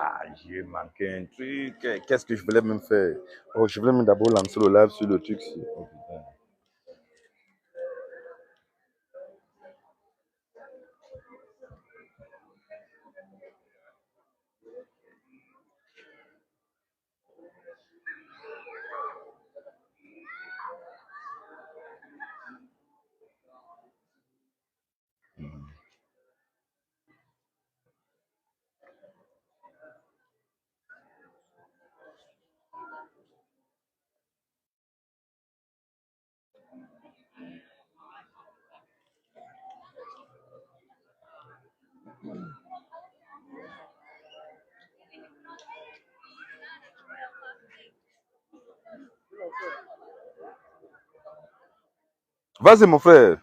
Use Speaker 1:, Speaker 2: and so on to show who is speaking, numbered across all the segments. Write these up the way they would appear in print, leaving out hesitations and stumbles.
Speaker 1: Ah, j'ai manqué un truc. Qu'est-ce que je voulais même faire? Oh, je voulais même d'abord lancer le live sur le truc. Oh, putain. Vas-y, mon frère.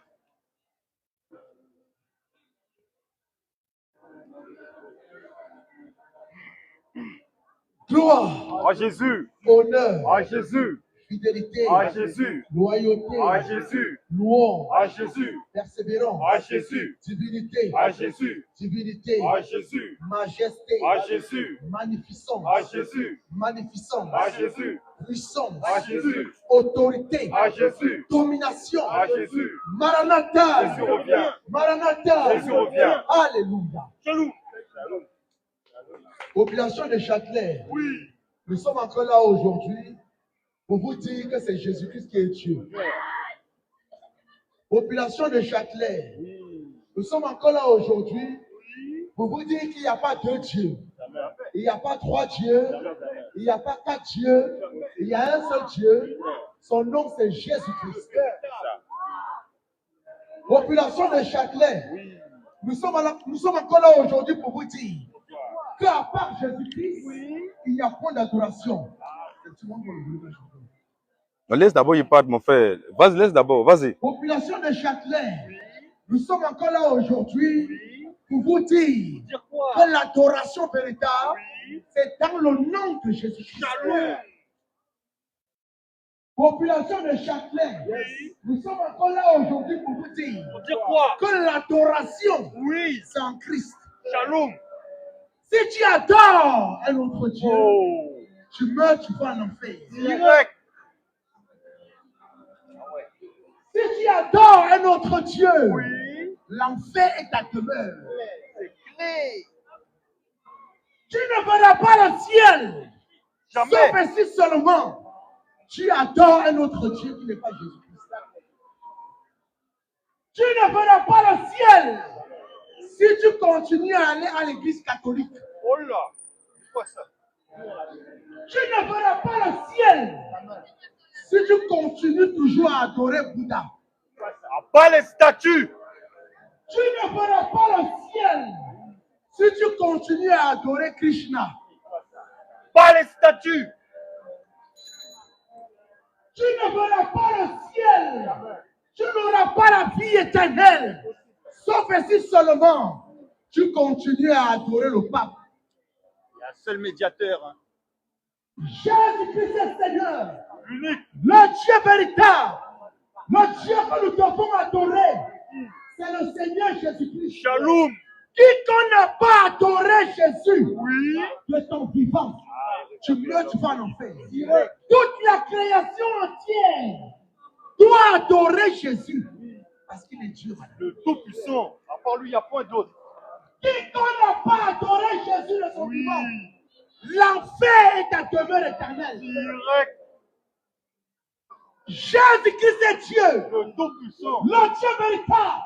Speaker 2: Gloire
Speaker 3: À Jésus.
Speaker 2: honneur,
Speaker 3: À Jésus.
Speaker 2: fidélité,
Speaker 3: À Jésus.
Speaker 2: loyauté,
Speaker 3: À Jésus.
Speaker 2: louange,
Speaker 3: À Jésus.
Speaker 2: persévérance,
Speaker 3: À Jésus.
Speaker 2: divinité,
Speaker 3: À Jésus.
Speaker 2: divinité,
Speaker 3: À Jésus.
Speaker 2: majesté,
Speaker 3: À Jésus.
Speaker 2: magnificence,
Speaker 3: À Jésus.
Speaker 2: magnificence,
Speaker 3: À Jésus.
Speaker 2: puissance,
Speaker 3: À Jésus.
Speaker 2: autorité,
Speaker 3: À Jésus.
Speaker 2: domination,
Speaker 3: À Jésus.
Speaker 2: Maranatha,
Speaker 3: Jésus revient.
Speaker 2: Maranatha,
Speaker 3: Jésus revient.
Speaker 2: Alléluia.
Speaker 3: Shalom.
Speaker 2: Population de Châtelet,
Speaker 3: Oui.
Speaker 2: nous sommes encore là aujourd'hui pour vous dire que c'est Jésus-Christ qui est Dieu. Population de Châtelet, nous sommes encore là aujourd'hui pour vous dire qu'il n'y a pas deux dieux. Il n'y a pas trois dieux. Il n'y a pas quatre dieux. Il y a un seul Dieu. Son nom, c'est Jésus-Christ. Population de Châtelet, nous sommes encore là aujourd'hui pour vous dire qu'à part Jésus-Christ, il n'y a point d'adoration.
Speaker 1: Laisse d'abord, il parle, mon frère. Vas-y, laisse d'abord, vas-y.
Speaker 2: Population de Châtelet, nous sommes encore là aujourd'hui pour vous dire que l'adoration véritable, c'est dans le nom de Jésus-Christ. Population de Châtelet, nous sommes encore là aujourd'hui pour vous dire que l'adoration, c'est en Christ.
Speaker 3: Shalom.
Speaker 2: Si tu adores un autre Dieu, tu meurs, tu vas en enfer.
Speaker 3: Direct.
Speaker 2: Si tu adores un autre Dieu, l'enfer est ta demeure.
Speaker 3: C'est clé.
Speaker 2: Tu ne verras pas le ciel.
Speaker 3: Jamais.
Speaker 2: Sauf et si seulement tu adores un autre Dieu qui n'est pas Jésus-Christ. Tu ne verras pas le ciel si tu continues à aller à l'église catholique.
Speaker 3: Oh là. C'est quoi ça?
Speaker 2: Tu ne verras pas le ciel si tu continues toujours à adorer Bouddha.
Speaker 3: À pas les statues.
Speaker 2: Tu ne verras pas le ciel si tu continues à adorer Krishna.
Speaker 3: Pas les statues.
Speaker 2: Tu ne verras pas le ciel. Tu n'auras pas la vie éternelle. Sauf et si seulement tu continues à adorer le pape.
Speaker 3: Il y a un seul médiateur. Hein.
Speaker 2: Jésus-Christ est Seigneur.
Speaker 3: Unique.
Speaker 2: Le Dieu véritable. Le Dieu que nous devons adorer. C'est le Seigneur Jésus-Christ.
Speaker 3: Shalom.
Speaker 2: Quiconque n'a pas adoré Jésus
Speaker 3: Oui.
Speaker 2: de ton vivant, tu meurs, tu vas en enfer. Toute la création entière doit adorer Jésus parce qu'il est Dieu.
Speaker 3: Le Tout-Puissant. À part lui, il n'y a point d'autre.
Speaker 2: Quiconque n'a pas adoré Jésus de son vivant, l'enfer est ta demeure éternelle.
Speaker 3: Direct.
Speaker 2: Jésus-Christ est Dieu.
Speaker 3: Le Tout-Puissant.
Speaker 2: Le Dieu véritable.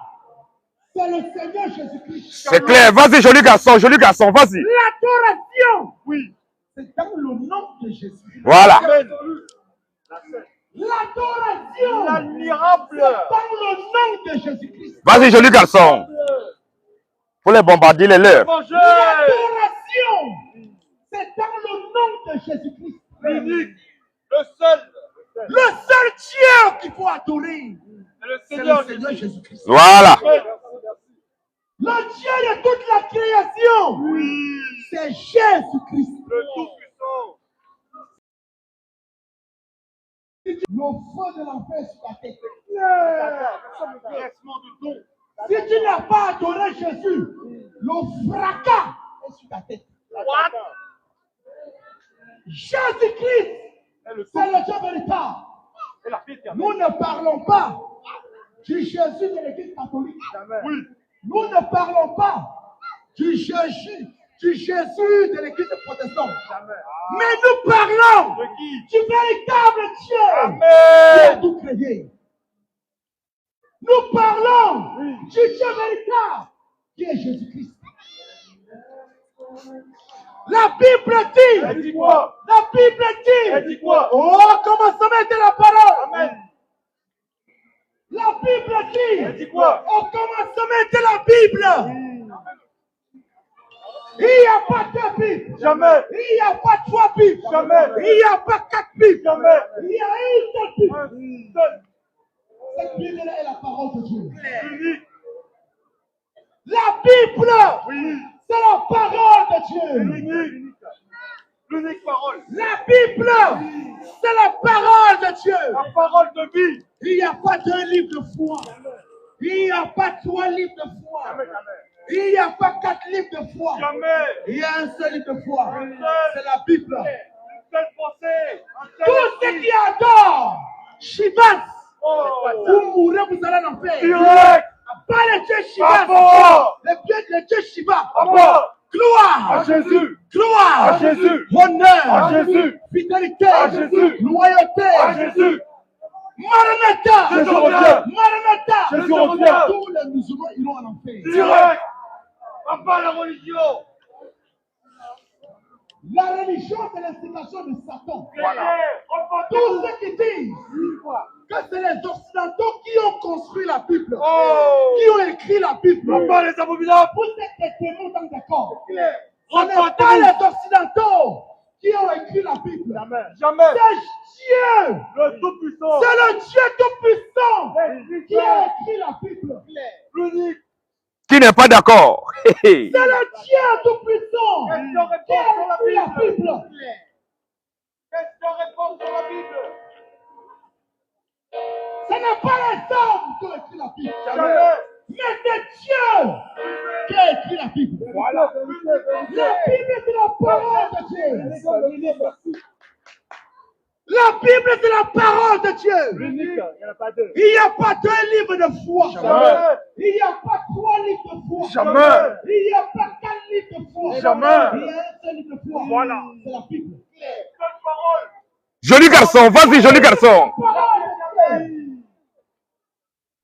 Speaker 2: C'est le Seigneur Jésus-Christ.
Speaker 1: C'est clair. Vas-y, joli garçon, vas-y.
Speaker 2: L'adoration.
Speaker 3: Oui.
Speaker 2: C'est dans le nom de Jésus.
Speaker 1: Voilà.
Speaker 3: Amen.
Speaker 2: L'adoration.
Speaker 3: L'admirable.
Speaker 2: C'est dans le nom de Jésus-Christ.
Speaker 1: Vas-y, joli garçon. Pour les bombardier, les leurs.
Speaker 2: L'adoration. C'est dans le nom de Jésus-Christ.
Speaker 3: L'unique. Le seul.
Speaker 2: Le seul Dieu qu'il faut adorer.
Speaker 3: C'est le
Speaker 2: C'est le
Speaker 3: Seigneur
Speaker 2: Seigneur Jésus-Christ.
Speaker 1: Voilà.
Speaker 2: Le Dieu de toute la création.
Speaker 3: Oui.
Speaker 2: C'est Jésus-Christ.
Speaker 3: Le Tout-Puissant.
Speaker 2: Le feu de l'enfer sur ta tête.
Speaker 3: Graissement de don.
Speaker 2: Si tu n'as pas adoré Jésus, le fracas est sur ta tête.
Speaker 3: What?
Speaker 2: Jésus-Christ,
Speaker 3: Et le
Speaker 2: c'est le Dieu véritable.
Speaker 3: et la fille
Speaker 2: Nous ne parlons pas du Jésus de l'Église catholique.
Speaker 3: Oui.
Speaker 2: Nous ne parlons pas du Jésus de l'Église protestante. Mais nous parlons
Speaker 3: De qui?
Speaker 2: du véritable Dieu qui
Speaker 3: Amen.
Speaker 2: a tout créé. Nous parlons du Dieu véritable qui est Jésus-Christ. La Bible
Speaker 3: Elle
Speaker 2: dit,
Speaker 3: dit quoi?
Speaker 2: la Bible
Speaker 3: Elle
Speaker 2: dit,
Speaker 3: dit quoi?
Speaker 2: oh, commencement était la parole.
Speaker 3: Amen.
Speaker 2: La Bible
Speaker 3: Elle
Speaker 2: dit,
Speaker 3: dit quoi?
Speaker 2: au commencement était la Bible. Il n'y a pas deux Bibles.
Speaker 3: Jamais.
Speaker 2: Il n'y a pas trois Bibles.
Speaker 3: Jamais.
Speaker 2: Il n'y a pas quatre Bibles.
Speaker 3: Jamais.
Speaker 2: Il y a une seule Bible.
Speaker 3: Un seul.
Speaker 2: Cette Bible est la parole de Dieu.
Speaker 3: Unique.
Speaker 2: La Bible,
Speaker 3: Oui.
Speaker 2: c'est la parole de Dieu.
Speaker 3: L'unique. L'unique parole.
Speaker 2: La Bible, c'est la parole de Dieu.
Speaker 3: La parole de vie.
Speaker 2: Il n'y a pas deux livres de foi. Il n'y a pas trois livres de foi.
Speaker 3: Jamais, jamais.
Speaker 2: Il n'y a pas quatre livres de foi.
Speaker 3: Jamais.
Speaker 2: Il y a un seul livre de foi.
Speaker 3: Un seul.
Speaker 2: C'est la Bible.
Speaker 3: Une seule pensée. Un seul
Speaker 2: Tous ceux
Speaker 3: esprit.
Speaker 2: qui adorent Shivas,
Speaker 3: Oh.
Speaker 2: vous mourrez, vous allez en enfer.
Speaker 3: Direct.
Speaker 2: Pas le Dieu Shivas,
Speaker 3: Rapport.
Speaker 2: le Dieu Shiva.
Speaker 3: Rapport.
Speaker 2: Gloire,
Speaker 3: À Jésus.
Speaker 2: gloire,
Speaker 3: À Jésus.
Speaker 2: honneur,
Speaker 3: À Jésus.
Speaker 2: fidélité,
Speaker 3: À Jésus.
Speaker 2: loyauté,
Speaker 3: À Jésus.
Speaker 2: Maranatha,
Speaker 3: Jésus revient.
Speaker 2: Maranatha.
Speaker 3: Jésus revient.
Speaker 2: Tous les musulmans iront en enfer.
Speaker 3: Direct. Pas la religion.
Speaker 2: La religion, c'est l'institation de Satan.
Speaker 3: Voilà.
Speaker 2: Tous ceux qui disent que c'est les Occidentaux qui ont construit la Bible,
Speaker 3: Oh.
Speaker 2: qui ont écrit la Bible,
Speaker 3: Pas les abominables.
Speaker 2: vous êtes des témoins dans des corps. Ce n'est
Speaker 3: Repentez-vous.
Speaker 2: pas les Occidentaux qui ont écrit la Bible.
Speaker 3: Jamais.
Speaker 2: C'est Dieu.
Speaker 3: Le Tout-Puissant.
Speaker 2: C'est le Dieu Tout-Puissant qui a écrit la Bible.
Speaker 3: L'unique.
Speaker 1: Qui n'est pas d'accord?
Speaker 2: C'est le Dieu Tout-Puissant
Speaker 3: Question-réponse
Speaker 2: qui a
Speaker 3: sur la
Speaker 2: écrit la
Speaker 3: Bible.
Speaker 2: Bible.
Speaker 3: Question-réponse sur la Bible.
Speaker 2: Ce n'est pas les hommes qui ont écrit la Bible.
Speaker 3: Jamais.
Speaker 2: Mais c'est Dieu qui a écrit la Bible.
Speaker 3: Voilà.
Speaker 2: La Bible, c'est la parole de Dieu. La Bible, c'est la parole de Dieu.
Speaker 3: L'unique. Il n'y en a pas deux.
Speaker 2: Il n'y a pas deux livres de foi.
Speaker 3: Jamais.
Speaker 2: Il n'y a pas trois livres de foi.
Speaker 3: Jamais.
Speaker 2: Il n'y a pas quatre livres de foi.
Speaker 3: Jamais.
Speaker 2: Il y a un seul livre de foi.
Speaker 3: Voilà.
Speaker 2: C'est la Bible.
Speaker 3: Seule parole.
Speaker 1: Joli garçon, vas-y, joli garçon.
Speaker 2: Parole de Dieu.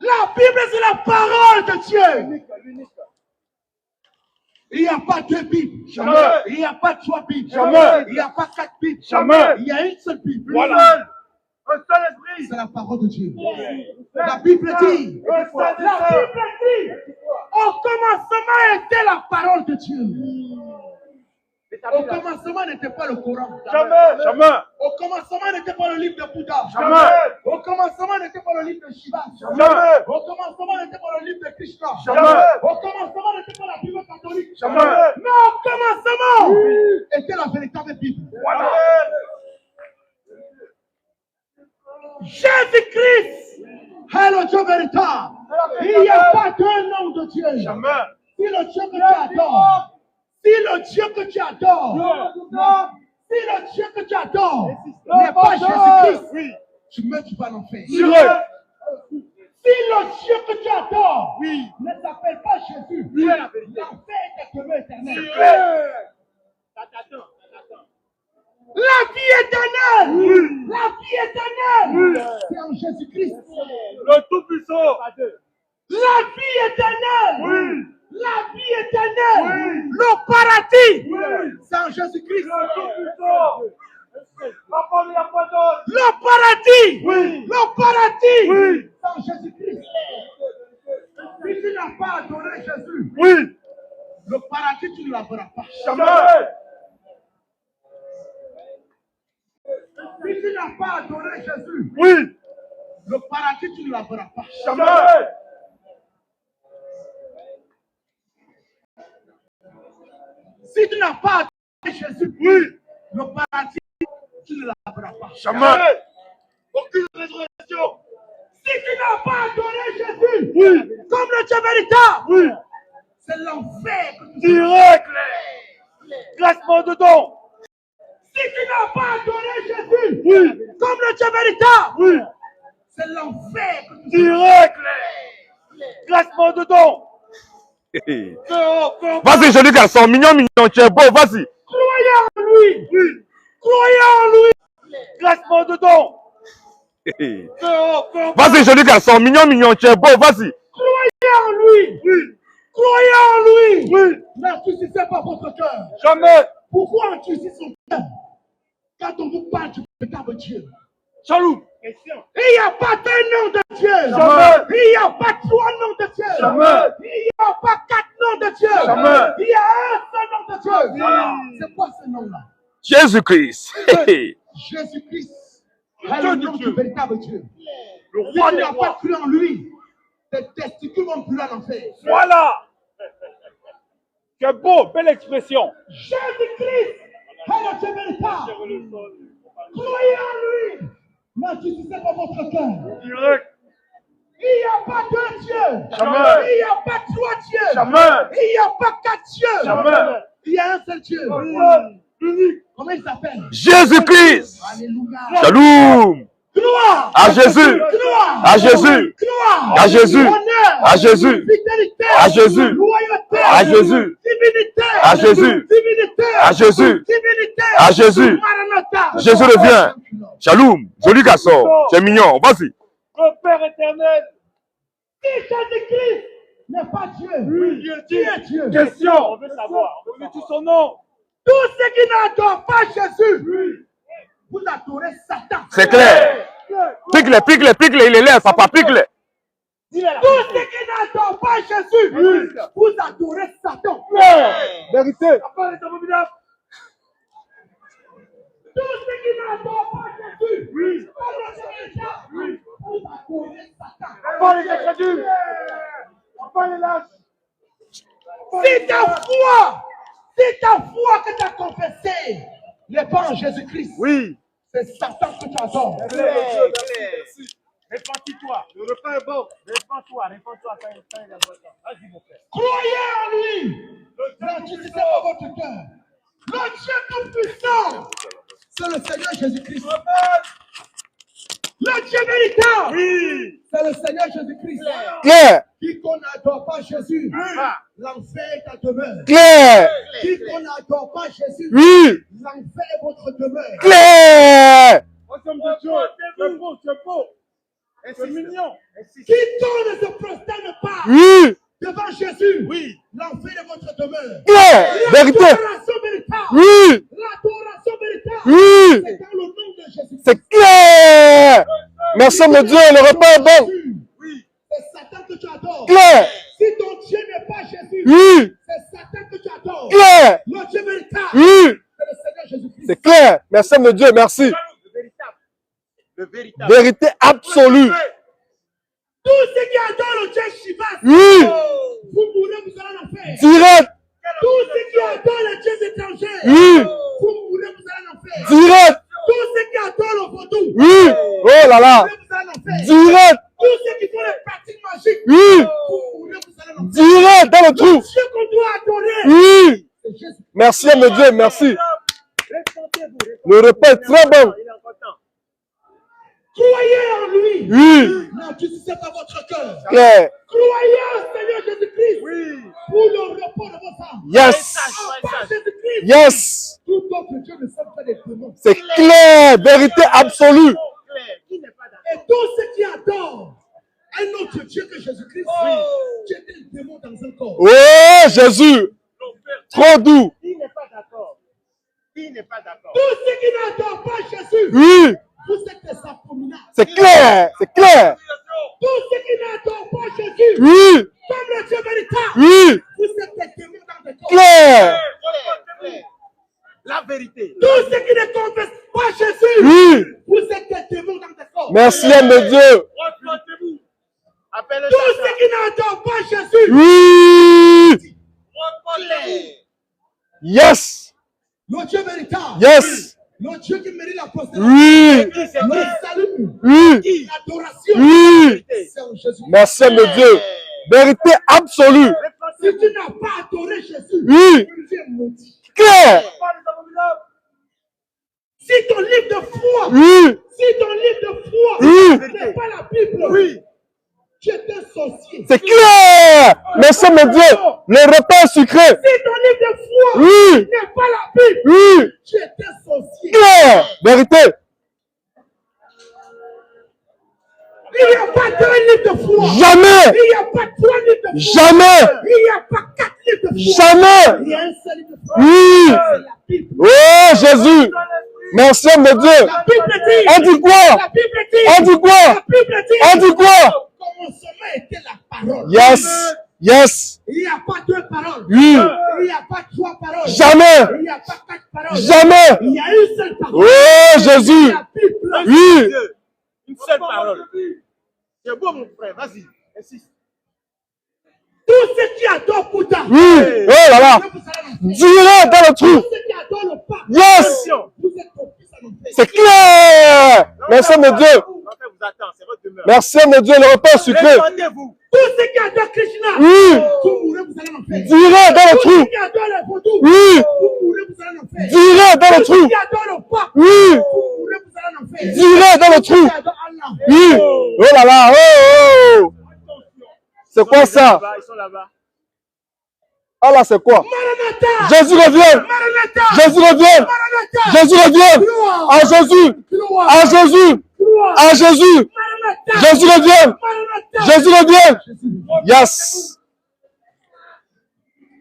Speaker 2: La Bible, c'est la parole de Dieu.
Speaker 3: L'unique.
Speaker 2: Il n'y a pas deux Bibles.
Speaker 3: Jamais.
Speaker 2: Il n'y a pas trois Bibles.
Speaker 3: Jamais.
Speaker 2: Il n'y a pas quatre Bibles.
Speaker 3: Jamais.
Speaker 2: Il y a une seule Bible.
Speaker 3: Voilà. Un seul esprit.
Speaker 2: C'est la parole de Dieu. La Bible dit.
Speaker 3: Un seul
Speaker 2: La
Speaker 3: dessein.
Speaker 2: Bible dit. Au commencement était la parole de Dieu. Au commencement n'était pas le Coran.
Speaker 3: Jamais. Jamais.
Speaker 2: Au commencement n'était pas le livre de Bouddha.
Speaker 3: Jamais.
Speaker 2: Au commencement n'était pas le livre de Shiva.
Speaker 3: Jamais.
Speaker 2: Au commencement n'était pas le livre de Krishna.
Speaker 3: Jamais.
Speaker 2: Au commencement n'était pas la Bible catholique.
Speaker 3: Jamais.
Speaker 2: Mais au commencement était la véritable Bible.
Speaker 3: Voilà.
Speaker 2: Jésus-Christ est le Dieu véritable. Il n'y a pas qu'un nom de Dieu.
Speaker 3: Jamais.
Speaker 2: Si le Dieu que tu adores, si le Dieu que tu adores, si le Dieu que tu adores n'est pas Jésus-Christ,
Speaker 3: Oui.
Speaker 2: tu meurs, tu vas en enfer.
Speaker 3: Direct.
Speaker 2: Si le Dieu que tu adores
Speaker 3: Oui.
Speaker 2: ne s'appelle pas Jésus,
Speaker 3: Oui.
Speaker 2: l'enfer est demeure éternelle.
Speaker 3: Direct.
Speaker 2: La vie éternelle,
Speaker 3: Oui.
Speaker 2: la vie éternelle,
Speaker 3: Oui.
Speaker 2: c'est en Jésus-Christ.
Speaker 3: Le Tout-Puissant.
Speaker 2: La vie éternelle,
Speaker 3: Oui.
Speaker 2: la vie éternelle,
Speaker 3: Oui.
Speaker 2: le paradis,
Speaker 3: Oui.
Speaker 2: c'est en Jésus-Christ.
Speaker 3: Le Tout-Puissant. La parole, il n'y a pas d'autre.
Speaker 2: Le paradis,
Speaker 3: Oui.
Speaker 2: le paradis,
Speaker 3: Oui.
Speaker 2: c'est en Jésus-Christ. Si tu n'as pas adoré Jésus,
Speaker 3: Oui.
Speaker 2: le paradis, tu ne l'auras pas.
Speaker 3: Jamais.
Speaker 2: Si tu n'as pas adoré Jésus,
Speaker 3: Oui.
Speaker 2: le paradis, tu ne l'auras pas.
Speaker 3: Jamais.
Speaker 2: Si tu n'as pas adoré Jésus,
Speaker 3: Oui.
Speaker 2: le paradis, tu ne l'auras pas.
Speaker 3: Jamais. Aucune résurrection.
Speaker 2: Si tu n'as pas adoré Jésus,
Speaker 3: Oui.
Speaker 2: comment Comme le Dieu véritable.
Speaker 3: Oui.
Speaker 2: C'est l'enfer que tu
Speaker 3: Direct. Classement dedans.
Speaker 2: Si tu n'as pas adoré Jésus,
Speaker 3: Oui.
Speaker 2: comme le Dieu véritable,
Speaker 3: Oui.
Speaker 2: c'est l'enfer que tu
Speaker 3: Direct. Classement dedans.
Speaker 1: Vas-y, joli garçon, mignon, mignon, tu es beau, vas-y.
Speaker 3: Croyez en lui. Oui. Croyez en lui. Classement dedans.
Speaker 1: Vas-y, joli garçon, mignon, mignon, tu es beau, vas-y.
Speaker 3: Croyez en lui. Oui. Croyez en lui. Oui.
Speaker 2: n'endurcissez pas votre cœur.
Speaker 3: Jamais.
Speaker 2: Pourquoi endurcir son cœur quand on vous parle du véritable Dieu?
Speaker 3: Jaloux.
Speaker 2: Il n'y a pas d'un nom de Dieu.
Speaker 3: Jamais.
Speaker 2: Il n'y a pas trois noms de Dieu.
Speaker 3: Jamais.
Speaker 2: Il n'y a pas quatre noms de Dieu.
Speaker 3: Jamais.
Speaker 2: Il y a un seul nom de Dieu.
Speaker 3: Oui.
Speaker 2: Voilà. C'est quoi ce nom-là?
Speaker 1: Jésus-Christ.
Speaker 2: Jésus-Christ est le nom du véritable Dieu.
Speaker 3: Le
Speaker 2: Si
Speaker 3: roi
Speaker 2: tu
Speaker 3: des
Speaker 2: n'as pas
Speaker 3: rois.
Speaker 2: cru en lui, tes testicules vont brûler en enfer.
Speaker 3: Voilà. C'est beau, belle expression.
Speaker 2: Jésus-Christ est le Dieu véritable. Croyez en lui. N'endurcissez pas votre cœur.
Speaker 3: Direct.
Speaker 2: Il n'y a pas deux dieux.
Speaker 3: Jamais.
Speaker 2: Il n'y a pas trois dieux.
Speaker 3: Jamais.
Speaker 2: Il n'y a pas quatre dieux.
Speaker 3: Jamais.
Speaker 2: Il y a un seul Dieu.
Speaker 3: Unique.
Speaker 2: Comment il s'appelle?
Speaker 1: Jésus-Christ.
Speaker 2: Alléluia.
Speaker 1: Shalom.
Speaker 2: Gloire.
Speaker 1: À Jésus.
Speaker 2: Gloire.
Speaker 1: À Jésus.
Speaker 2: Gloire.
Speaker 1: À Jésus.
Speaker 2: Honneur.
Speaker 1: À Jésus.
Speaker 2: Fidélité.
Speaker 1: À Jésus.
Speaker 2: Loyauté.
Speaker 1: À Jésus.
Speaker 2: Divinité.
Speaker 1: À Jésus.
Speaker 2: Divinité.
Speaker 1: À Jésus.
Speaker 2: Divinité.
Speaker 1: À Jésus.
Speaker 2: Maranatha.
Speaker 1: Jésus revient. Shalom. Joli garçon. Tu es mignon. Vas-y.
Speaker 3: Le Père éternel.
Speaker 2: Si Jésus-Christ n'est pas Dieu,
Speaker 3: Oui, Dieu dit.
Speaker 2: qui est Dieu?
Speaker 3: Question. On veut savoir. On veut tout son nom.
Speaker 2: Tous ceux qui n'adorent pas Jésus, vous adorez Satan.
Speaker 1: C'est clair. Pique-les, pique-les, pique-les. Il est là, papa. Pique-les.
Speaker 2: Tous ceux qui n'adorent pas Jésus, vous adorez Satan.
Speaker 3: Vérité.
Speaker 2: Tous ceux qui n'adorent pas Jésus, vous adorez Satan.
Speaker 3: Pas les incrédules. Pas les lâches.
Speaker 2: C'est ta foi que tu as confessé n'est pas en Jésus-Christ.
Speaker 3: Oui.
Speaker 2: C'est Satan que tu adores.
Speaker 3: Répands-toi. Le repas est bon. Répands-toi. Répands-toi. Vas-y, mon frère.
Speaker 2: Croyez en lui. N'endurcissez pas votre cœur. Le Dieu tout-puissant, c'est le Seigneur Jésus-Christ. Le Dieu véritable,
Speaker 3: Oui.
Speaker 2: c'est le Seigneur Jésus-Christ.
Speaker 1: Claire.
Speaker 2: Quiconque n'adore pas Jésus, l'enfer est ta demeure.
Speaker 1: Claire.
Speaker 2: Quiconque n'adore pas Jésus,
Speaker 1: Oui.
Speaker 2: l'enfer est votre demeure.
Speaker 1: Claire.
Speaker 3: Au nom de Dieu. C'est beau, c'est beau. C'est mignon.
Speaker 2: Quiconque ne se prosterne pas
Speaker 1: Oui.
Speaker 2: devant Jésus, l'enfer est votre demeure.
Speaker 1: Claire. Vérité.
Speaker 2: L'adoration véritable,
Speaker 1: Oui.
Speaker 2: l'adoration véritable,
Speaker 1: Oui.
Speaker 2: c'est dans le nom de Jésus.
Speaker 1: C'est clair. Merci, mon Dieu. Le repas est bon.
Speaker 2: C'est Satan que tu adores.
Speaker 1: Claire.
Speaker 2: Si ton Dieu n'est pas Jésus,
Speaker 1: Oui.
Speaker 2: c'est Satan que tu adores.
Speaker 1: Claire.
Speaker 2: Le Dieu véritable,
Speaker 1: Oui.
Speaker 2: c'est le Seigneur Jésus-Christ.
Speaker 1: C'est clair. Merci, mon Dieu. Merci.
Speaker 3: Le véritable.
Speaker 1: Vérité absolue.
Speaker 2: Tous ceux qui adorent le Dieu Shiva,
Speaker 1: Oui.
Speaker 2: vous mourrez, vous allez en enfer.
Speaker 1: Direct.
Speaker 2: Tous ceux qui adorent les dieux étrangers,
Speaker 1: Oui.
Speaker 2: vous mourrez, vous allez en enfer.
Speaker 1: Direct.
Speaker 2: Tous ceux qui adorent le vaudou,
Speaker 1: Oui. Oh là là.
Speaker 2: vous mourrez, vous allez en enfer.
Speaker 1: Direct.
Speaker 2: Tous ceux qui font les pratiques magiques,
Speaker 1: Oui.
Speaker 2: vous mourrez, vous allez en enfer.
Speaker 1: Direct dans le
Speaker 2: Le
Speaker 1: trou.
Speaker 2: Dieu qu'on doit adorer,
Speaker 1: Oui.
Speaker 2: c'est Jésus.
Speaker 1: Merci, mon Dieu. Merci.
Speaker 3: Répondez-vous.
Speaker 1: Le repas est très bon.
Speaker 3: Il est content.
Speaker 2: Croyez en lui.
Speaker 1: Oui.
Speaker 2: N'endurcissez pas votre cœur.
Speaker 1: Claire.
Speaker 2: Croyez au Seigneur Jésus-Christ
Speaker 3: Oui.
Speaker 2: pour le repos de vos âmes.
Speaker 1: Yes.
Speaker 2: En part Jésus-Christ,
Speaker 1: Yes.
Speaker 2: tout autre Dieu ne sont pas des démons.
Speaker 1: C'est clair. Vérité absolue.
Speaker 3: Qui n'est pas d'accord?
Speaker 2: Et tous ceux qui adorent un autre Dieu que Jésus-Christ, Dieu est un démon dans un corps.
Speaker 1: Oh, Jésus. Trop doux.
Speaker 3: Qui n'est pas d'accord? Qui n'est pas d'accord?
Speaker 2: Tous ceux qui n'adorent pas Jésus,
Speaker 1: Oui.
Speaker 2: vous êtes des abominables.
Speaker 1: C'est clair. C'est clair.
Speaker 2: Tous ceux qui n'adorent pas Jésus,
Speaker 1: Oui.
Speaker 2: comme le Dieu véritable,
Speaker 1: Oui.
Speaker 2: vous êtes des démons dans le corps.
Speaker 1: Clair.
Speaker 3: La vérité.
Speaker 2: Tous ceux qui ne confessent pas Jésus,
Speaker 1: Oui.
Speaker 2: vous êtes des démons dans le corps.
Speaker 1: Merci, mon Dieu.
Speaker 3: Reportez-vous. Appelez
Speaker 2: Tous ceux qui n'adorent pas Jésus,
Speaker 1: Oui.
Speaker 3: Reportez-vous.
Speaker 1: Yes.
Speaker 2: le Dieu véritable,
Speaker 1: Yes.
Speaker 2: le Dieu qui mérite la prospérité,
Speaker 1: Oui.
Speaker 2: le salut,
Speaker 1: Oui.
Speaker 2: l'adoration,
Speaker 1: Oui.
Speaker 2: c'est en Jésus.
Speaker 1: Merci, mon Dieu. Vérité absolue.
Speaker 2: Si tu n'as pas adoré Jésus,
Speaker 1: Oui.
Speaker 2: tu es maudit.
Speaker 1: Clair.
Speaker 2: Si ton livre de foi,
Speaker 1: Oui.
Speaker 2: si ton livre de foi
Speaker 1: Oui.
Speaker 2: n'est pas la Bible,
Speaker 3: Oui.
Speaker 2: tu es un sorcier.
Speaker 1: C'est clair. Merci mon Dieu. Le repas sucré.
Speaker 2: Si ton livre de foi
Speaker 1: Oui.
Speaker 2: n'est pas la Bible,
Speaker 1: Oui.
Speaker 2: tu es un sorcier.
Speaker 1: Clair. Vérité.
Speaker 2: Il n'y a pas deux livres de foi.
Speaker 1: Jamais.
Speaker 2: Il n'y a pas trois livres de foi.
Speaker 1: Jamais.
Speaker 2: Il n'y a pas quatre livres de foi.
Speaker 1: Jamais.
Speaker 2: Il y a un seul livre de foi.
Speaker 1: Oui.
Speaker 2: C'est la Bible.
Speaker 1: Oh Jésus. Merci mon Dieu.
Speaker 2: La Bible dit.
Speaker 1: On dit quoi?
Speaker 2: La Bible dit.
Speaker 1: On dit quoi?
Speaker 2: La Bible dit.
Speaker 1: On dit quoi?
Speaker 2: Au commencement était la parole.
Speaker 1: Yes. Yes.
Speaker 2: Il n'y a pas deux paroles.
Speaker 1: Oui.
Speaker 2: Il n'y a pas trois paroles.
Speaker 1: Jamais.
Speaker 2: Il n'y a pas quatre paroles.
Speaker 1: Jamais.
Speaker 2: Il y a une seule parole.
Speaker 1: Oh Jésus.
Speaker 2: La Bible.
Speaker 1: Oui.
Speaker 3: Une seule parole. C'est beau, mon frère. Vas-y, insiste.
Speaker 2: Tous ceux qui adorent Bouddha.
Speaker 1: Oui. Oh là là. Direct dans le
Speaker 2: Tous
Speaker 1: trou.
Speaker 2: ceux qui adorent le pape.
Speaker 1: Yes.
Speaker 2: Vous êtes complices à l'enfer.
Speaker 1: C'est clair. Merci mon Dieu.
Speaker 3: L'enfer vous attend, c'est votre demeure.
Speaker 1: Merci mon Dieu. Le repas sucré.
Speaker 3: Répandez-vous.
Speaker 2: Tous ceux qui adorent Krishna.
Speaker 1: Oui.
Speaker 2: Vous mourrez, vous allez en enfer.
Speaker 1: Direct dans le
Speaker 2: Tous ceux
Speaker 1: trou.
Speaker 2: qui adorent les vaudous.
Speaker 1: Oui.
Speaker 2: Vous mourrez, vous allez en enfer.
Speaker 1: Direct dans le
Speaker 2: Tous ceux
Speaker 1: trou.
Speaker 2: qui adorent le pape.
Speaker 1: Oui.
Speaker 2: Vous mourrez, vous allez en enfer.
Speaker 1: Direct dans le
Speaker 2: Tous ceux
Speaker 1: trou.
Speaker 2: qui adorent Allah.
Speaker 1: Oui. Oh là là. Oh. C'est quoi ça?
Speaker 3: Ils sont là-bas.
Speaker 1: Ah là, c'est quoi?
Speaker 2: Maranatha.
Speaker 1: Jésus revient.
Speaker 2: Maranatha.
Speaker 1: Jésus revient.
Speaker 2: Maranatha.
Speaker 1: Jésus revient. À Jésus.
Speaker 2: Gloire.
Speaker 1: À Jésus.
Speaker 2: Gloire.
Speaker 1: À Jésus.
Speaker 2: Maranatha.
Speaker 1: Jésus revient.
Speaker 2: Maranatha.
Speaker 1: Jésus revient. Yes.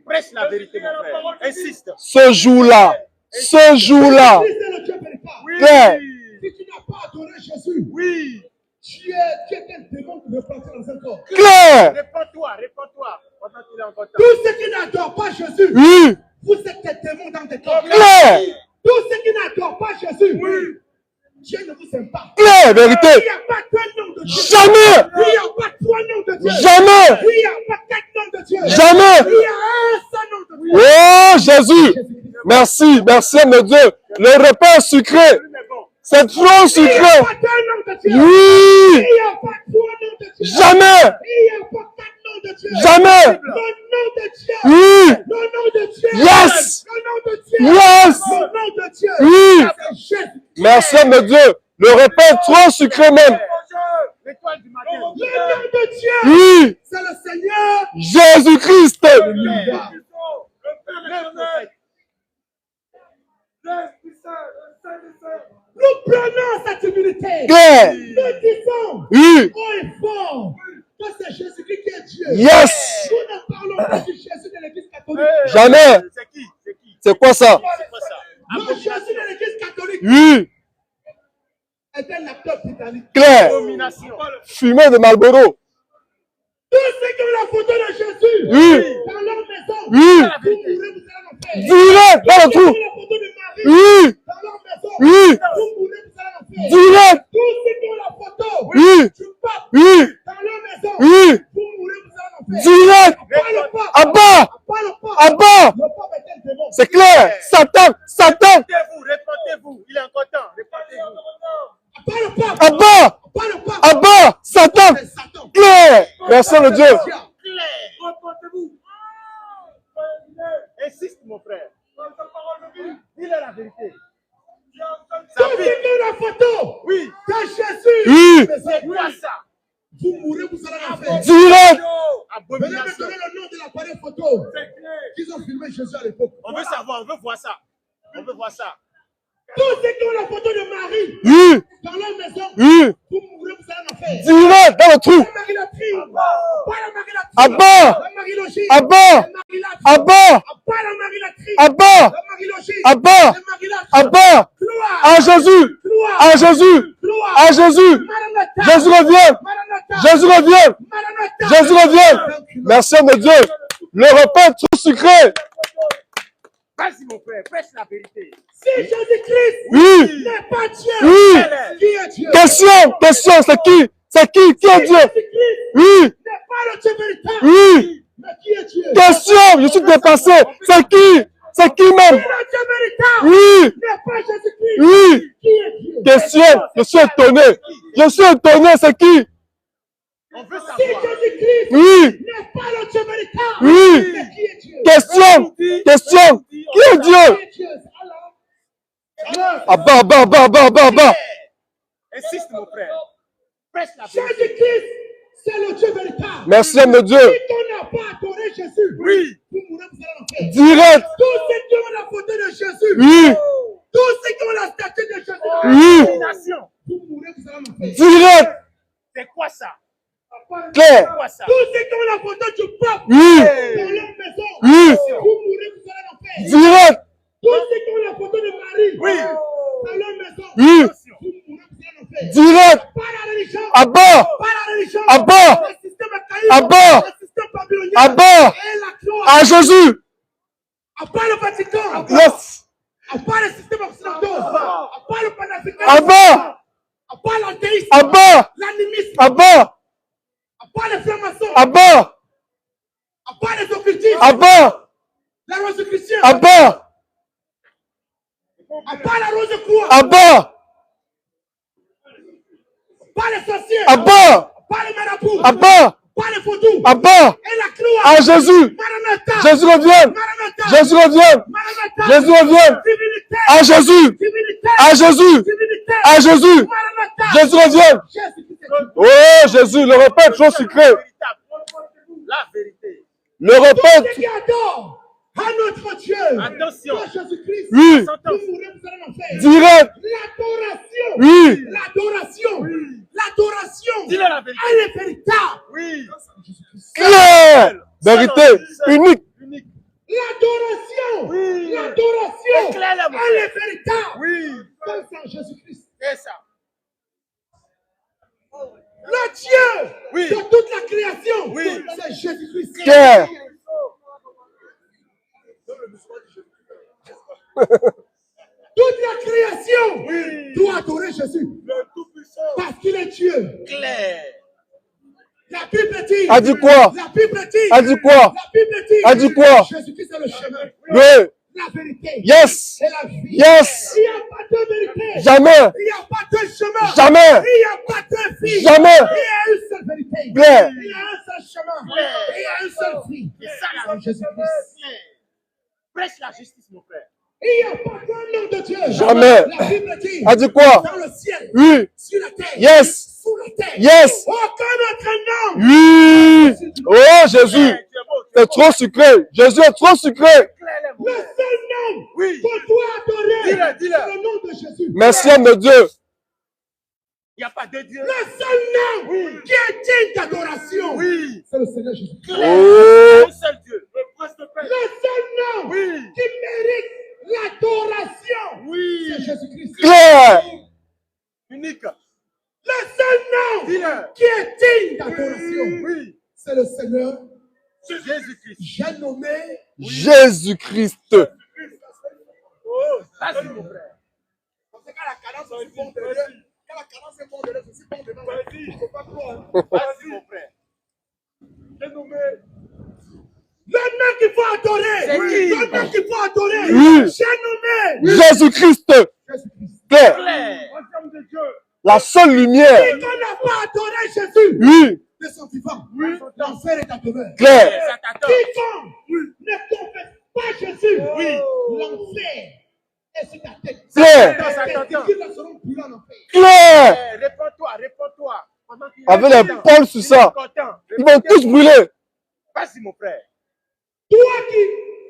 Speaker 3: Prêche la vérité, mon frère. Insiste.
Speaker 1: Ce jour-là. Ce jour-là.
Speaker 2: Christ est le Dieu véritable.
Speaker 3: Oui.
Speaker 1: Claire.
Speaker 2: Si tu n'as pas adoré Jésus,
Speaker 3: Oui.
Speaker 2: tu es un démon de repartir dans un corps.
Speaker 1: Claire.
Speaker 3: Réponds-toi, réponds-toi. Pendant qu'il est encore temps.
Speaker 2: Tous ceux qui n'adorent pas Jésus,
Speaker 1: Oui.
Speaker 2: vous êtes des démons dans tes corps.
Speaker 1: Claire.
Speaker 2: Tous ceux qui n'adorent pas Jésus, Dieu ne vous aime pas.
Speaker 1: Claire.
Speaker 2: Il
Speaker 1: Vérité.
Speaker 2: n'y a pas deux noms de Dieu.
Speaker 1: Jamais.
Speaker 2: Il n'y a pas trois noms de Dieu.
Speaker 1: Jamais.
Speaker 2: Il n'y a pas quatre noms de Dieu.
Speaker 1: Jamais.
Speaker 2: Il y a un seul nom de Dieu.
Speaker 1: Oh Jésus. Merci. Merci mon Dieu. Le repas sucré. C'est trop
Speaker 2: Il n'y
Speaker 1: sucré.
Speaker 2: a pas deux noms de Dieu.
Speaker 1: Oui.
Speaker 2: Il n'y a pas trois noms de Dieu.
Speaker 1: Jamais.
Speaker 2: Il n'y a pas quatre noms de Dieu.
Speaker 1: Jamais.
Speaker 2: Le nom de Dieu.
Speaker 1: Oui.
Speaker 2: Le nom de Dieu.
Speaker 1: Yes.
Speaker 2: Le nom de Dieu.
Speaker 1: Yes.
Speaker 2: Le nom de Dieu.
Speaker 1: Oui.
Speaker 2: C'est Jésus.
Speaker 1: Merci mon Dieu. Le repas est trop sucré même.
Speaker 3: L'étoile du matin.
Speaker 2: Le nom de Dieu.
Speaker 1: Oui.
Speaker 2: C'est le Seigneur.
Speaker 1: Jésus-Christ.
Speaker 2: Alléluia. Nous prenons cette humilité.
Speaker 1: Claire.
Speaker 2: Nous disons
Speaker 1: Oui.
Speaker 2: haut et fort que c'est Jésus-Christ qui est Dieu.
Speaker 1: Yes.
Speaker 2: Nous ne parlons pas du Jésus de l'Église catholique.
Speaker 1: Jamais.
Speaker 3: C'est qui? C'est qui?
Speaker 1: C'est quoi ça?
Speaker 3: C'est quoi ça?
Speaker 2: Le Jésus de l'Église catholique
Speaker 1: Oui.
Speaker 2: est un acteur britannique.
Speaker 1: Claire.
Speaker 3: Domination.
Speaker 1: Fumée de Marlboro.
Speaker 2: Tous ceux qui ont la photo de Jésus
Speaker 1: Oui.
Speaker 2: dans leur maison,
Speaker 1: Oui.
Speaker 2: vous mourrez, vous allez en faire.
Speaker 1: Direct dans le
Speaker 2: Tous ceux
Speaker 1: trou.
Speaker 2: qui ont la photo de Marie
Speaker 1: Oui.
Speaker 2: dans leur maison,
Speaker 1: Oui.
Speaker 2: vous mourrez, vous allez en faire.
Speaker 1: Direct.
Speaker 2: Tous ceux qui ont la photo
Speaker 1: Oui.
Speaker 2: du pape
Speaker 1: Oui.
Speaker 2: dans leur maison,
Speaker 1: Oui.
Speaker 2: vous mourrez, vous allez en faire.
Speaker 1: Direct.
Speaker 2: Pas le pape.
Speaker 1: À bas.
Speaker 2: Pas le pape.
Speaker 1: À bas.
Speaker 2: Le pape est un démon.
Speaker 1: C'est clair. Satan. Satan.
Speaker 3: Répondez-vous, répondez-vous. Il est encore temps. Répondez-vous.
Speaker 2: Pas le pape.
Speaker 1: À bas.
Speaker 2: Pas le pape.
Speaker 1: À bas. Satan.
Speaker 2: C'est Satan.
Speaker 1: Claire. Merci le Dieu.
Speaker 3: Claire. Répondez-vous. Insiste, mon frère. Il est la vérité.
Speaker 2: Tous ceux qui ont la photo
Speaker 3: Oui.
Speaker 2: de Jésus,
Speaker 1: Oui.
Speaker 2: mais c'est
Speaker 3: C'est quoi ça?
Speaker 2: vous mourrez, vous allez en faire.
Speaker 1: Direct.
Speaker 2: Venez me
Speaker 3: Abomination.
Speaker 2: donner le nom de l'appareil photo qu'ils ont filmé Jésus à l'époque.
Speaker 3: On veut savoir, on veut voir ça. On veut voir ça.
Speaker 2: Tous ceux qui ont la photo de Marie
Speaker 1: Oui.
Speaker 2: dans leur maison,
Speaker 1: Oui.
Speaker 2: vous mourrez, vous allez en faire.
Speaker 1: Direct dans le trou.
Speaker 2: La Marie la tripe, pas la Marie la tripe.
Speaker 1: À bas.
Speaker 2: La Marie logis.
Speaker 1: À bas.
Speaker 2: La Marie la tripe.
Speaker 1: À bas.
Speaker 2: Pas la Marie la tripe.
Speaker 1: À bas.
Speaker 2: La Marie logis.
Speaker 1: À bas.
Speaker 2: La Marie la tripe.
Speaker 1: À bas.
Speaker 2: Gloire.
Speaker 1: À Jésus.
Speaker 2: Gloire.
Speaker 1: À Jésus.
Speaker 2: Gloire.
Speaker 1: À Jésus.
Speaker 2: Maranatha.
Speaker 1: Jésus revient.
Speaker 2: Maranatha.
Speaker 1: Jésus revient.
Speaker 2: Maranatha.
Speaker 1: Jésus revient. Merci mon Dieu. Le repas est trop sucré.
Speaker 3: Vas-y, mon frère, prêche la vérité.
Speaker 2: Si Jésus-Christ
Speaker 1: Oui.
Speaker 2: n'est pas Dieu,
Speaker 1: Oui.
Speaker 2: qui est Dieu?
Speaker 1: Question. Question. C'est qui? C'est qui? Qui est Dieu?
Speaker 2: Jésus-Christ
Speaker 1: Oui.
Speaker 2: n'est pas le Dieu véritable,
Speaker 1: Oui.
Speaker 2: mais qui est Dieu?
Speaker 1: Question. Je suis dépassé. C'est qui? C'est qui même?
Speaker 2: Le Dieu véritable
Speaker 1: Oui.
Speaker 2: n'est pas Jésus-Christ,
Speaker 1: Oui.
Speaker 2: qui est Dieu?
Speaker 1: Question. Je suis étonné. Je suis étonné. C'est qui?
Speaker 3: On veut
Speaker 2: Si
Speaker 3: savoir.
Speaker 2: Jésus-Christ
Speaker 1: Oui.
Speaker 2: n'est pas le Dieu véritable,
Speaker 1: Oui.
Speaker 2: mais qui est Dieu?
Speaker 1: Question. Question. Qui est Dieu?
Speaker 2: Qui est Dieu? Alors,
Speaker 1: Abba, abba, abba, abba, abba, abba.
Speaker 3: Insiste, mon frère. Prêche la vérité.
Speaker 2: Jésus-Christ, c'est le Dieu véritable.
Speaker 1: Merci, homme de Dieu.
Speaker 2: Si on n'a pas adoré Jésus,
Speaker 3: Oui.
Speaker 2: vous mourrez, vous allez en enfer.
Speaker 1: Direct.
Speaker 2: Tous ceux qui ont la photo de Jésus,
Speaker 1: Oui.
Speaker 2: tous ceux qui ont la statue de Jésus,
Speaker 1: Oui.
Speaker 3: Nation.
Speaker 2: vous mourrez, vous allez en enfer.
Speaker 1: Direct.
Speaker 3: C'est quoi ça?
Speaker 1: Clair.
Speaker 3: C'est quoi ça?
Speaker 2: Tous ceux qui ont la photo du peuple
Speaker 1: Oui.
Speaker 2: dans leur maison,
Speaker 1: Oui.
Speaker 2: vous mourrez, vous allez en enfer.
Speaker 1: Direct.
Speaker 2: Tous ceux qui ont la photo de Marie
Speaker 3: Oui.
Speaker 2: dans leur maison,
Speaker 1: Oui.
Speaker 2: vous mourrez, vous allez en enfer.
Speaker 1: Direct.
Speaker 2: Pas la religion.
Speaker 1: Abba.
Speaker 2: Pas la religion.
Speaker 1: Abba.
Speaker 2: Le système caïd.
Speaker 1: Abba.
Speaker 2: Le système babylonien.
Speaker 1: Abba.
Speaker 2: Et la gloire.
Speaker 1: À Jésus.
Speaker 2: À part le Vatican.
Speaker 1: Yes.
Speaker 2: À part le système occidental. À part le panafricanisme.
Speaker 1: Abba.
Speaker 2: À part l'anthéisme.
Speaker 1: Abba.
Speaker 2: L'animisme.
Speaker 1: Abba.
Speaker 2: À part les francs-maçons.
Speaker 1: Abba.
Speaker 2: À part les occultistes.
Speaker 1: Abba.
Speaker 2: La rose chrétienne.
Speaker 1: Abba.
Speaker 2: À part la rose croix.
Speaker 1: Abba.
Speaker 2: À part les sorciers.
Speaker 1: Abba.
Speaker 2: À part les marabouts.
Speaker 1: Abba.
Speaker 2: À part les vaudous.
Speaker 1: Abba.
Speaker 2: Et la gloire.
Speaker 1: À Jésus.
Speaker 2: Maranatha.
Speaker 1: Jésus revient.
Speaker 2: Maranatha.
Speaker 1: Jésus revient.
Speaker 2: Maranatha.
Speaker 1: Jésus revient.
Speaker 2: Divinité.
Speaker 1: À Jésus.
Speaker 2: Divinité.
Speaker 1: À Jésus.
Speaker 2: Divinité.
Speaker 1: À Jésus.
Speaker 2: Maranatha.
Speaker 1: Jésus revient.
Speaker 2: Jésus-Christ.
Speaker 1: Oh Jésus, le répète, chose sucrée.
Speaker 3: La vérité.
Speaker 1: Le
Speaker 2: Tous
Speaker 1: répète.
Speaker 2: ceux qui adorent à notre Dieu,
Speaker 3: Attention.
Speaker 2: à Jésus-Christ,
Speaker 1: Oui.
Speaker 2: vous mourrez, vous allez en enfer.
Speaker 1: Direct.
Speaker 2: L'adoration,
Speaker 1: Oui.
Speaker 2: l'adoration, l'adoration,
Speaker 3: Dis-le la vérité.
Speaker 2: elle est véritable.
Speaker 3: Oui.
Speaker 1: Clair. Vérité. Unique.
Speaker 3: Unique.
Speaker 2: L'adoration,
Speaker 3: Oui.
Speaker 2: l'adoration,
Speaker 3: Éclaire-la, mon
Speaker 2: elle
Speaker 3: frère.
Speaker 2: est véritable.
Speaker 3: Oui.
Speaker 2: Comme ça, Jésus-Christ.
Speaker 3: C'est ça.
Speaker 2: Le Dieu
Speaker 3: Oui.
Speaker 2: de toute la création,
Speaker 3: Oui.
Speaker 2: c'est Jésus-Christ.
Speaker 1: Clair.
Speaker 2: Toute la création
Speaker 3: Oui.
Speaker 2: doit adorer Jésus
Speaker 3: Le Tout-Puissant.
Speaker 2: parce qu'il est Dieu.
Speaker 3: Clair.
Speaker 2: La Bible dit.
Speaker 1: A dit quoi?
Speaker 2: La Bible dit.
Speaker 1: A dit quoi?
Speaker 2: La Bible dit.
Speaker 1: A dit quoi?
Speaker 2: Jésus-Christ est le chemin,
Speaker 1: Oui.
Speaker 2: la vérité
Speaker 1: Yes.
Speaker 2: et la vie.
Speaker 1: Yes.
Speaker 2: Il n'y a pas de vérité.
Speaker 1: Jamais.
Speaker 2: Il n'y a pas de chemin.
Speaker 1: Jamais.
Speaker 2: Il n'y a pas de vie.
Speaker 1: Jamais.
Speaker 2: Il y a une seule vérité.
Speaker 1: Clair.
Speaker 2: Il y a un seul chemin.
Speaker 3: Clair.
Speaker 2: Il y a une seule vie.
Speaker 3: C'est ça la
Speaker 2: C'est Jésus-Christ.
Speaker 3: Clair. Prêche la justice, mon frère.
Speaker 2: Il n'y a pas qu'un nom de Dieu.
Speaker 1: Jamais.
Speaker 2: La Bible dit.
Speaker 1: A dit quoi?
Speaker 2: Dans le ciel.
Speaker 1: Oui.
Speaker 2: Sur la terre.
Speaker 1: Yes.
Speaker 2: Sous la terre.
Speaker 1: Yes.
Speaker 2: Aucun autre nom.
Speaker 1: Oui. Oh Jésus. C'est trop sucré. Jésus est trop sucré.
Speaker 3: Clair, mon
Speaker 2: Le
Speaker 3: frère.
Speaker 2: seul nom
Speaker 3: Oui.
Speaker 2: qu'on doit adorer,
Speaker 3: Dis-le, dis-le.
Speaker 2: c'est le nom de Jésus.
Speaker 1: Merci homme de Dieu.
Speaker 3: Il n'y a pas de Dieu.
Speaker 2: Le seul nom
Speaker 3: Oui.
Speaker 2: qui est digne d'adoration,
Speaker 3: Oui.
Speaker 2: c'est le Seigneur Jésus.
Speaker 3: Clair.
Speaker 1: Oh.
Speaker 3: Un seul Dieu. Le prince de paix.
Speaker 2: Le seul nom
Speaker 3: Oui.
Speaker 2: qui mérite l'adoration,
Speaker 3: Oui.
Speaker 2: c'est Jésus-Christ.
Speaker 1: Clair.
Speaker 3: Unique.
Speaker 2: Le seul nom
Speaker 3: Dis-le.
Speaker 2: qui est digne d'adoration,
Speaker 3: Oui.
Speaker 2: c'est le Seigneur.
Speaker 3: Jésus-Christ.
Speaker 2: J'ai nommé.
Speaker 1: Jésus-Christ.
Speaker 3: Oh, vas-y, mon frère.
Speaker 2: Parce que quand la cadence est bonne de Dieu, quand la cadence est bonne de Dieu, c'est aussi bon de Dieu.
Speaker 3: Vas-y.
Speaker 2: Il ne faut pas croire.
Speaker 3: Vas-y, mon frère. J'ai nommé.
Speaker 2: Le nom qu'il faut adorer.
Speaker 3: C'est qui?
Speaker 2: Le nom qu'il faut adorer.
Speaker 1: Oui.
Speaker 2: J'ai nommé.
Speaker 1: Jésus-Christ.
Speaker 2: Jésus-Christ.
Speaker 1: Clair.
Speaker 3: Clair.
Speaker 2: Homme de Dieu.
Speaker 1: La seule
Speaker 2: Si
Speaker 1: lumière.
Speaker 2: on n'a pas adoré Jésus,
Speaker 1: Oui.
Speaker 2: de son vivant, l'enfer est à demeure.
Speaker 1: Clair.
Speaker 3: Ça t'attend.
Speaker 2: Quiconque ne confesse pas Jésus,
Speaker 3: Oui.
Speaker 2: l'enfer est sur ta tête.
Speaker 1: Clair.
Speaker 2: Ils ne seront plus en enfer.
Speaker 1: Clair.
Speaker 3: Réponds-toi, réponds-toi. Pendant qu'il
Speaker 1: Avec
Speaker 3: est
Speaker 1: les
Speaker 3: content.
Speaker 1: pôles sur ça.
Speaker 3: Content.
Speaker 1: Ils vont tous brûler.
Speaker 3: Vas-y, mon frère.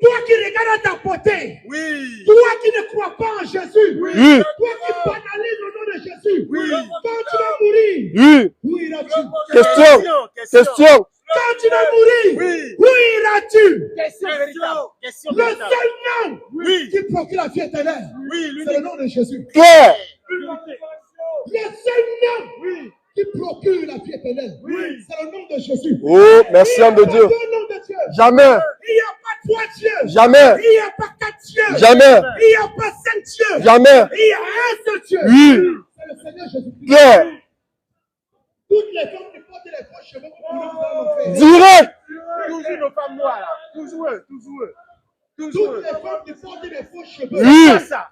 Speaker 2: Toi qui regardes ta beauté,
Speaker 3: Oui.
Speaker 2: toi qui ne crois pas en Jésus,
Speaker 1: Oui.
Speaker 2: toi qui banalises le nom de Jésus,
Speaker 3: Oui.
Speaker 2: quand tu vas mourir,
Speaker 1: Oui.
Speaker 2: où iras-tu?
Speaker 1: Question. Question.
Speaker 2: Quand tu vas mourir,
Speaker 3: Oui.
Speaker 2: où iras-tu?
Speaker 3: Question véritable. Question
Speaker 2: Le
Speaker 3: véritable.
Speaker 2: seul nom
Speaker 3: Oui.
Speaker 2: qui procure la vie éternelle,
Speaker 3: Oui,
Speaker 2: c'est le nom de Jésus.
Speaker 1: Clair.
Speaker 2: Le seul nom qui procure la vie éternelle, c'est le nom de Jésus.
Speaker 1: Oh, merci homme de
Speaker 2: Il n'y a
Speaker 1: Dieu.
Speaker 2: pas deux noms de Dieu.
Speaker 1: Jamais.
Speaker 2: Il n'y a pas trois dieux.
Speaker 1: Jamais.
Speaker 2: Il n'y a pas quatre dieux.
Speaker 1: Jamais.
Speaker 2: Il n'y a pas cinq dieux.
Speaker 1: Jamais.
Speaker 2: Il y a un seul Dieu.
Speaker 1: Oui.
Speaker 2: C'est le Seigneur Jésus-Christ.
Speaker 1: Clair.
Speaker 2: Toutes les femmes qui portent les faux cheveux pour nous
Speaker 1: Direct.
Speaker 3: Toujours nos femmes noires là. Toujours eux, toujours eux.
Speaker 2: Toutes
Speaker 3: Toujours eux.
Speaker 2: les femmes qui portent les faux cheveux,
Speaker 1: Oui.
Speaker 3: C'est quoi ça?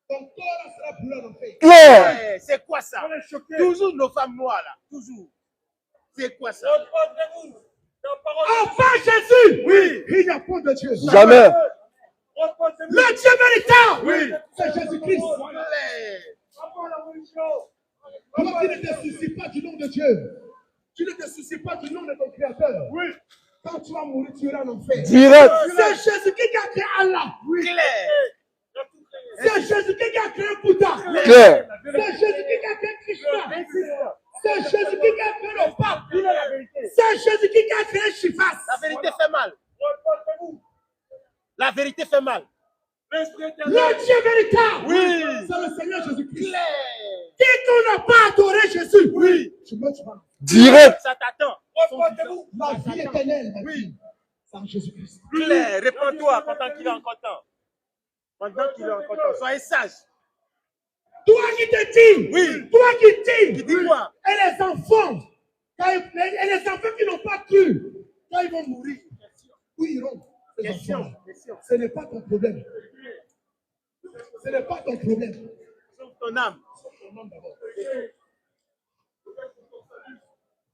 Speaker 2: ton corps sera brûlé en enfer.
Speaker 1: Clair.
Speaker 3: Ouais, c'est quoi ça? Toujours nos femmes noires là. Toujours. C'est quoi ça?
Speaker 2: Enfin Jésus,
Speaker 3: Oui.
Speaker 2: il n'y a pas de Dieu.
Speaker 1: Jamais.
Speaker 2: Le Dieu véritable,
Speaker 3: Oui.
Speaker 2: c'est Jésus-Christ.
Speaker 3: Claire.
Speaker 2: Toi qui ne te soucies pas du nom de Dieu, tu ne te soucies pas du nom de ton Créateur.
Speaker 3: Oui.
Speaker 2: Quand tu vas mourir, tu iras en enfer.
Speaker 1: Direct.
Speaker 2: C'est Jésus qui a créé Allah.
Speaker 3: Claire.
Speaker 2: C'est Jésus qui a créé Bouddha.
Speaker 1: Clair.
Speaker 2: C'est Jésus qui a créé Krishna. C'est Jésus qui a créé le pape.
Speaker 3: Dis-le la vérité.
Speaker 2: C'est Jésus qui a créé Shivas.
Speaker 3: La vérité fait mal. La vérité fait mal.
Speaker 2: Le Dieu véritable,
Speaker 3: Oui.
Speaker 2: c'est le Seigneur Jésus-Christ.
Speaker 3: Claire.
Speaker 2: Si tu n'as pas adoré Jésus,
Speaker 3: Oui.
Speaker 2: tu meurs, tu vas.
Speaker 1: Direct.
Speaker 3: Ça t'attend.
Speaker 2: La vie éternelle, oui, c'est en Jésus-Christ.
Speaker 3: Claire. Réponds-toi pendant qu'il est encore temps. Pendant qu'il est encore temps. Soyez sage.
Speaker 2: Toi qui te dis,
Speaker 3: Oui.
Speaker 2: toi qui dis,
Speaker 3: Dis quoi?
Speaker 2: et les enfants, et les enfants qui n'ont pas cru, quand ils vont mourir, où iront les
Speaker 3: Question.
Speaker 2: enfants?
Speaker 3: Question.
Speaker 2: Ce n'est pas ton problème. Ce n'est pas ton problème.
Speaker 3: Sauve ton âme.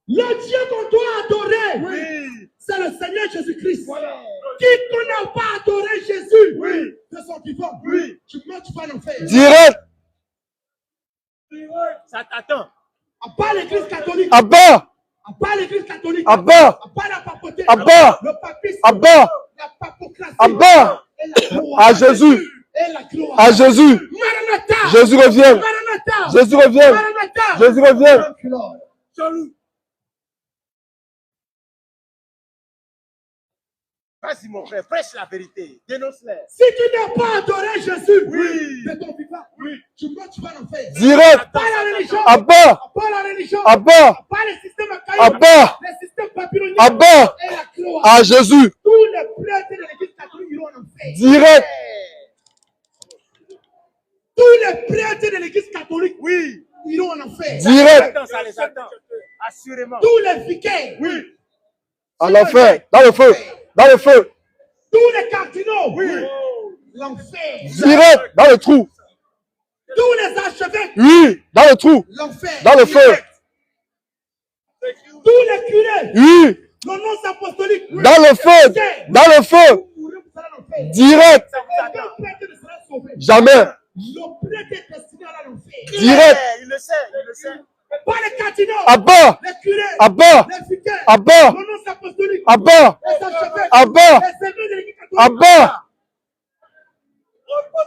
Speaker 2: Le Dieu qu'on doit adorer,
Speaker 3: Oui.
Speaker 2: c'est le Seigneur Jésus-Christ.
Speaker 3: Voilà.
Speaker 2: Quiconque n'a pas adoré Jésus,
Speaker 3: Oui.
Speaker 2: de son vivant,
Speaker 3: Oui.
Speaker 2: tu meurs, tu vas en enfer.
Speaker 1: Direct.
Speaker 3: Ça t'attend.
Speaker 2: À part l'église catholique,
Speaker 1: Abba.
Speaker 2: à part l'église catholique,
Speaker 1: Abba.
Speaker 2: à part la papauté,
Speaker 1: Abba.
Speaker 2: le papisme,
Speaker 1: Abba.
Speaker 2: la papocratie,
Speaker 1: Abba.
Speaker 2: et la croix,
Speaker 1: À Jésus.
Speaker 2: et la croix.
Speaker 1: À Jésus.
Speaker 2: Maranatha.
Speaker 1: Jésus revient.
Speaker 2: Maranatha.
Speaker 1: Jésus revient.
Speaker 2: Maranatha.
Speaker 1: Jésus revient.
Speaker 2: Thank you, Lord.
Speaker 3: Salut. Vas-y, mon frère, prêche la vérité. Dénonce-les.
Speaker 2: Si tu n'as pas adoré Jésus,
Speaker 3: Oui.
Speaker 2: de ton vivant, tu meurs, tu vas en enfer.
Speaker 1: Direct.
Speaker 2: Pas la religion,
Speaker 1: Abba.
Speaker 2: pas la religion,
Speaker 1: Abba.
Speaker 2: pas les systèmes archaïques,
Speaker 1: Abba.
Speaker 2: les systèmes babyloniens,
Speaker 1: Abba.
Speaker 2: et la croix.
Speaker 1: À Jésus.
Speaker 2: Tous les prêtres de l'église catholique iront en enfer.
Speaker 1: Direct.
Speaker 2: Tous les prêtres de l'église catholique,
Speaker 3: Oui.
Speaker 2: iront en enfer.
Speaker 1: Direct.
Speaker 3: Attends, ça les attend. Assurément.
Speaker 2: Tous les vicaires,
Speaker 3: Oui.
Speaker 1: En enfer. Dans le feu. Dans le feu.
Speaker 2: tous les cardinaux,
Speaker 3: Oui.
Speaker 2: l'enfer.
Speaker 1: Direct. Dans le trou.
Speaker 2: Tous les archevêques,
Speaker 1: Oui. Dans le trou.
Speaker 2: l'enfer.
Speaker 1: Dans le feu.
Speaker 2: Tous les curés,
Speaker 1: Oui.
Speaker 2: l'annonce apostolique,
Speaker 1: Dans le feu. Dans le feu.
Speaker 2: vous mourrez, vous allez en enfer.
Speaker 1: Direct.
Speaker 3: Ça vous
Speaker 2: Aucun
Speaker 3: attend.
Speaker 2: prêtre ne sera sauvé.
Speaker 1: Jamais.
Speaker 2: Le prêtre est destiné à l'enfer.
Speaker 1: Direct.
Speaker 3: Il le sait, il le sait.
Speaker 2: Pas les cardinaux,
Speaker 1: Abba.
Speaker 2: les curés,
Speaker 1: Abba.
Speaker 2: les vicaires,
Speaker 1: Abba.
Speaker 2: l'annonce apostolique,
Speaker 1: Abba.
Speaker 2: les archevêques,
Speaker 1: Abba.
Speaker 2: les serviteurs de l'église catholique.
Speaker 1: Abba.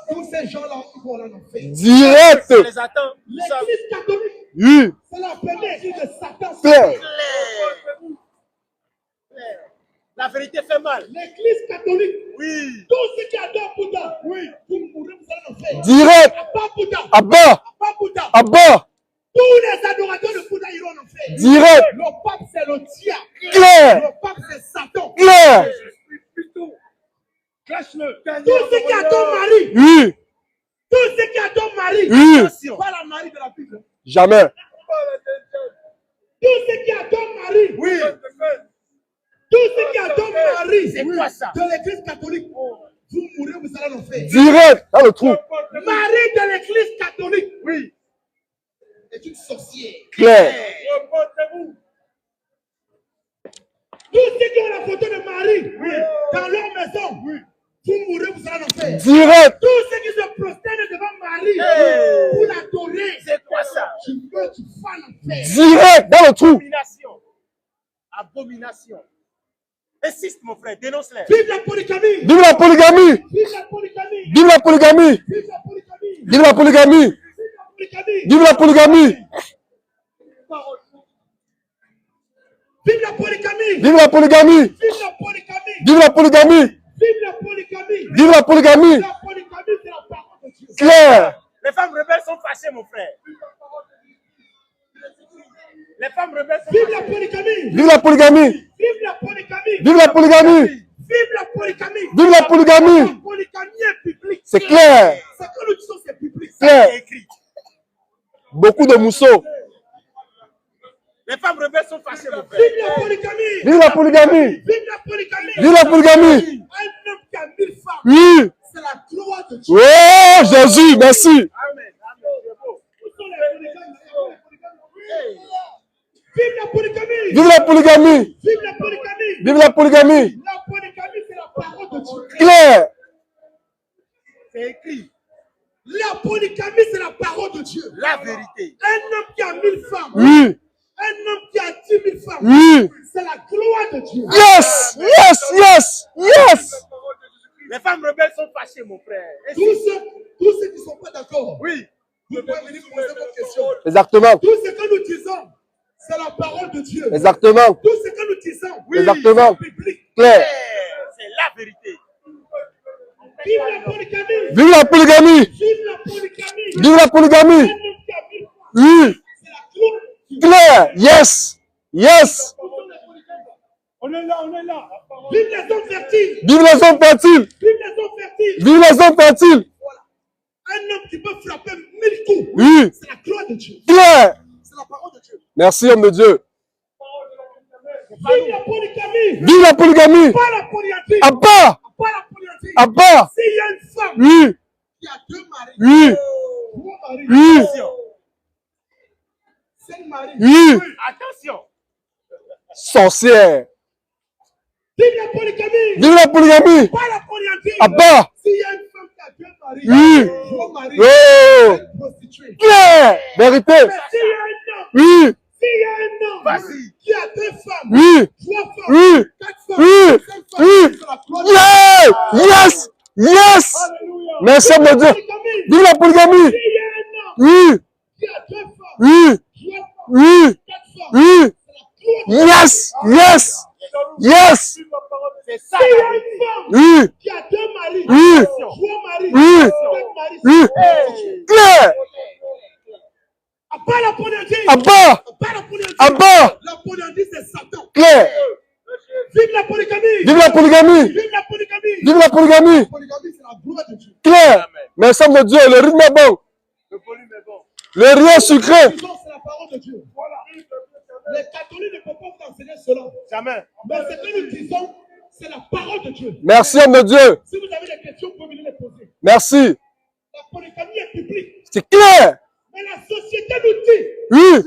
Speaker 2: Tous ces gens-là, ils vont aller en enfer.
Speaker 1: Direct.
Speaker 3: Ça les attend. Ils savent.
Speaker 2: L'église catholique,
Speaker 1: Oui.
Speaker 2: c'est la première église de Satan.
Speaker 1: Clair.
Speaker 3: Claire. La vérité fait mal.
Speaker 2: L'église catholique,
Speaker 3: Oui.
Speaker 2: tous ceux qui adorent Bouddha, oui, vous mourrez, vous allez en enfer.
Speaker 1: Direct.
Speaker 2: À part Bouddha,
Speaker 1: Abba.
Speaker 2: à part Bouddha,
Speaker 1: Abba.
Speaker 2: tous les adorateurs de Bouddha iront en enfer.
Speaker 1: Direct.
Speaker 2: Le pape, c'est le diable.
Speaker 1: Clair.
Speaker 2: Le pape, c'est Satan.
Speaker 1: Clair.
Speaker 3: Cache-le.
Speaker 2: Tous ceux qui adorent Marie,
Speaker 1: Oui.
Speaker 2: tous ceux qui adorent Marie,
Speaker 1: Oui.
Speaker 3: Attention.
Speaker 2: pas la Marie de la Bible.
Speaker 1: Jamais.
Speaker 2: Tous ceux qui adorent Marie,
Speaker 3: Oui.
Speaker 2: tous ceux qui adorent Marie,
Speaker 3: C'est quoi ça?
Speaker 2: de l'église catholique, vous mourrez, vous allez en enfer.
Speaker 1: Direct. Dans le trou.
Speaker 2: Marie de l'église catholique
Speaker 3: Oui.
Speaker 2: est une sorcière.
Speaker 1: Clair.
Speaker 2: Tous ceux qui ont la photo de Marie dans leur maison, vous mourrez, vous allez en enfer.
Speaker 1: Direct.
Speaker 2: Tous ceux qui se prosternent devant Marie
Speaker 3: Hey.
Speaker 2: pour l'adorer,
Speaker 3: C'est quoi ça?
Speaker 2: tu meurs, tu vas en enfer.
Speaker 1: Direct. Dans le trou.
Speaker 3: Abomination. Abomination. Insiste, mon frère, dénonce-les.
Speaker 2: Vive la polygamie!
Speaker 1: Vive la polygamie.
Speaker 2: Vive la polygamie!
Speaker 1: Vive la polygamie.
Speaker 2: Vive la polygamie!
Speaker 1: Vive la polygamie.
Speaker 2: Vive la polygamie!
Speaker 1: Vive la polygamie.
Speaker 2: Vive la polygamie!
Speaker 1: Vive la polygamie.
Speaker 2: Vive la polygamie!
Speaker 1: Vive la polygamie.
Speaker 2: Vive la polygamie!
Speaker 1: Vive la polygamie.
Speaker 2: La polygamie, c'est la parole de Dieu.
Speaker 1: Clair.
Speaker 3: Les femmes rebelles sont fâchées, mon frère. Les femmes rebelles sont
Speaker 2: Vive la
Speaker 3: fâchées.
Speaker 2: polygamie!
Speaker 1: Vive la polygamie.
Speaker 2: Vive la polygamie!
Speaker 1: Vive la polygamie.
Speaker 2: Vive la polygamie!
Speaker 1: Vive la polygamie.
Speaker 2: La polygamie est publique.
Speaker 1: C'est clair.
Speaker 2: Ce que nous disons, c'est public.
Speaker 1: Clair.
Speaker 3: C'est écrit.
Speaker 1: Beaucoup de mousseaux.
Speaker 3: Les femmes rebelles sont fâchées, mon frère.
Speaker 2: Vive la polygamie!
Speaker 1: Vive la polygamie.
Speaker 2: Vive la polygamie!
Speaker 1: Vive la polygamie.
Speaker 2: Un homme qui a 1000 femmes,
Speaker 1: Oui.
Speaker 2: c'est la gloire de Dieu.
Speaker 1: Oh, Jésus, merci.
Speaker 3: Amen. Amen. C'est beau.
Speaker 2: Où sont les polygames?
Speaker 3: Hey.
Speaker 2: Vive la polygamie.
Speaker 1: Vive la polygamie.
Speaker 2: Vive la polygamie.
Speaker 1: Vive la polygamie.
Speaker 2: La polygamie, c'est la parole de Dieu.
Speaker 1: Claire.
Speaker 3: C'est écrit.
Speaker 2: La polygamie, c'est la parole de Dieu.
Speaker 3: La vérité.
Speaker 2: Un homme qui a 1000 femmes.
Speaker 1: Oui.
Speaker 2: Un homme qui a 10 000 femmes.
Speaker 1: Oui.
Speaker 2: C'est la gloire de Dieu.
Speaker 1: Yes. Yes. Yes. Yes.
Speaker 3: Les femmes rebelles sont fâchées, mon frère. Et
Speaker 2: Tous ceux qui ne sont pas d'accord,
Speaker 3: oui.
Speaker 2: vous pouvez venir poser votre question.
Speaker 1: Exactement.
Speaker 2: Tout ce que nous disons, c'est la parole de Dieu.
Speaker 1: Exactement.
Speaker 2: Tout ce que nous disons,
Speaker 1: Exactement.
Speaker 2: c'est biblique.
Speaker 1: Claire.
Speaker 3: C'est la vérité.
Speaker 2: Vive la polygamie.
Speaker 1: Vive la polygamie.
Speaker 2: Vive la polygamie.
Speaker 1: Vive la polygamie.
Speaker 2: Un homme qui a 1000 femmes,
Speaker 1: Oui.
Speaker 2: c'est la gloire de Dieu.
Speaker 1: Claire. Yes. Yes.
Speaker 3: On est là, on est là.
Speaker 2: Vive les hommes fertiles.
Speaker 1: Vive les hommes fertiles.
Speaker 2: Vive les hommes fertiles.
Speaker 1: Vive les hommes fertiles.
Speaker 2: Voilà. Un homme qui peut frapper 1000 coups.
Speaker 1: Oui.
Speaker 2: C'est la gloire de Dieu.
Speaker 1: Claire.
Speaker 2: C'est la parole de Dieu.
Speaker 1: Merci, homme de Dieu.
Speaker 2: Vive la polygamie.
Speaker 1: Vive la polygamie.
Speaker 2: Pas la polyandrie.
Speaker 1: Abba.
Speaker 2: Pas la polyandrie.
Speaker 1: Abba.
Speaker 2: S'il y a une femme
Speaker 1: Oui.
Speaker 2: qui a 2 maris,
Speaker 1: Oui.
Speaker 2: 3 maris,
Speaker 1: Oui.
Speaker 2: 5 maris,
Speaker 1: Oui.
Speaker 3: Attention.
Speaker 1: Sorcière.
Speaker 2: vive la polygamie.
Speaker 1: Vive la polygamie.
Speaker 2: Pas la polyandrie.
Speaker 1: Abba.
Speaker 2: S'il y a une femme qui a 2 maris,
Speaker 1: Oui.
Speaker 2: 3 maris,
Speaker 1: Oh.
Speaker 2: une prostituée.
Speaker 1: Claire. Vérité.
Speaker 2: Mais s'il y a un homme,
Speaker 1: Oui.
Speaker 2: s'il y a un homme
Speaker 3: Vas-y.
Speaker 2: qui a 2 femmes,
Speaker 1: Oui.
Speaker 2: 3 femmes,
Speaker 1: Oui.
Speaker 2: 4 femmes,
Speaker 1: Oui.
Speaker 2: 5 femmes,
Speaker 1: Oui.
Speaker 2: c'est la gloire de Dieu.
Speaker 1: Yeah. Yes. Yes.
Speaker 3: Alléluia.
Speaker 1: Merci, homme de Dieu.
Speaker 2: Polygamie.
Speaker 1: Vive la polygamie.
Speaker 2: S'il y a un homme
Speaker 1: Oui.
Speaker 2: qui a 2 femmes,
Speaker 1: Oui.
Speaker 2: 3 femmes,
Speaker 1: Oui.
Speaker 2: 4 femmes,
Speaker 1: Oui.
Speaker 2: c'est la gloire de Dieu.
Speaker 1: Yes. Yes. Yes.
Speaker 3: C'est ça.
Speaker 2: S'il y
Speaker 3: la
Speaker 2: a
Speaker 3: vérité.
Speaker 2: une femme
Speaker 1: Oui.
Speaker 2: qui a 2 maris,
Speaker 1: Oui.
Speaker 2: 3 maris,
Speaker 1: Oui.
Speaker 2: 4 maris,
Speaker 1: Oui.
Speaker 3: Hey.
Speaker 1: Claire.
Speaker 2: pas la polyandrie.
Speaker 1: Abba.
Speaker 2: Pas la polyandrie.
Speaker 1: Abba.
Speaker 2: La polyandrie, c'est Satan.
Speaker 1: Claire.
Speaker 2: Vive la polygamie.
Speaker 1: Vive la polygamie.
Speaker 2: Vive la polygamie.
Speaker 1: Vive la polygamie.
Speaker 2: La polygamie, c'est la gloire de Dieu.
Speaker 1: Claire. Merci, homme de Dieu. Le rythme est bon.
Speaker 3: Le volume est bon.
Speaker 1: Le rien sucré.
Speaker 2: Disons, c'est la parole de Dieu. Voilà. Les catholiques ne peuvent pas vous enseigner cela.
Speaker 3: Jamais.
Speaker 2: Mais ce que nous disons, c'est la parole de Dieu.
Speaker 1: Merci, homme de Dieu.
Speaker 2: Si vous avez des questions, vous pouvez venir les poser.
Speaker 1: Merci.
Speaker 2: La polygamie est publique.
Speaker 1: C'est clair.
Speaker 2: Mais la société nous dit.
Speaker 1: Oui.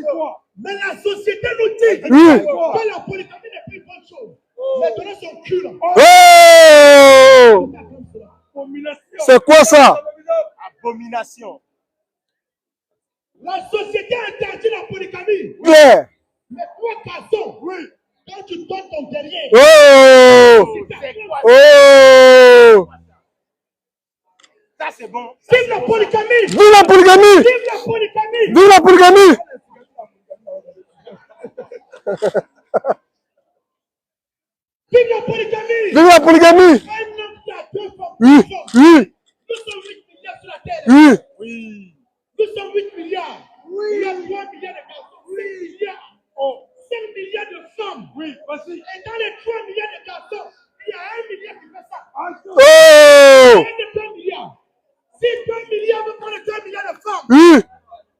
Speaker 2: Mais la société nous dit
Speaker 1: Oui.
Speaker 2: que la polygamie n'est plus une bonne chose. Mais donner son cul là.
Speaker 1: Oh.
Speaker 3: Abomination.
Speaker 1: C'est quoi ça?
Speaker 3: Abomination.
Speaker 2: La société interdit la polygamie.
Speaker 1: Claire.
Speaker 2: Mais toi, garçon, quand tu donnes ton derrière,
Speaker 1: Oh.
Speaker 3: C'est quoi ça?
Speaker 1: Oh.
Speaker 3: Ça, c'est bon.
Speaker 2: vive la polygamie.
Speaker 1: Vive la polygamie.
Speaker 2: Vive la polygamie.
Speaker 1: Vive la polygamie.
Speaker 2: Vive la polygamie.
Speaker 1: Vive la polygamie.
Speaker 2: Un homme qui a 2 femmes.
Speaker 1: Oui. Oui.
Speaker 2: Nous sommes 8 milliards sur la terre.
Speaker 1: Oui.
Speaker 3: Oui.
Speaker 2: Nous sommes 8 milliards. Il y a 3 milliards de garçons. 6 milliards. 5 milliards de femmes.
Speaker 3: Oui. Vas-y.
Speaker 2: Et dans les 3 milliards de garçons, il y a 1 milliard qui fait ça.
Speaker 1: Oh.
Speaker 2: Il y a 2 milliards. Si 2 milliards veut prendre 2 milliards de femmes,
Speaker 1: Oui.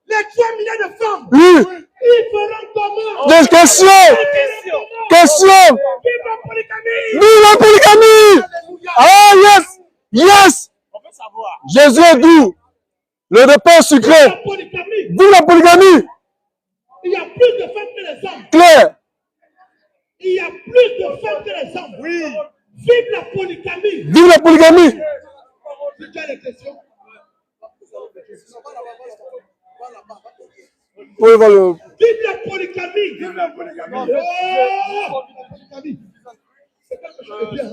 Speaker 2: les 3 milliards de femmes,
Speaker 1: Oui.
Speaker 2: ils feront comment?
Speaker 1: Des questions. Question.
Speaker 2: Vive la polygamie.
Speaker 1: Vive la polygamie.
Speaker 2: Alléluia.
Speaker 1: Ah yes. Yes.
Speaker 3: On veut savoir.
Speaker 1: Jésus est doux. Le repas est sucré.
Speaker 2: La polygamie.
Speaker 1: Vive la polygamie.
Speaker 2: Il y a plus de femmes que les hommes.
Speaker 1: Claire.
Speaker 2: Il y a plus de femmes que les hommes.
Speaker 3: Oui.
Speaker 2: Vive la polygamie.
Speaker 1: Vive la polygamie.
Speaker 2: Si tu as des questions.
Speaker 1: Pour voir le-
Speaker 2: Vive la polygamie.
Speaker 3: Vive la polygamie.
Speaker 2: Oh, polygamie. C'est pas que je veux bien.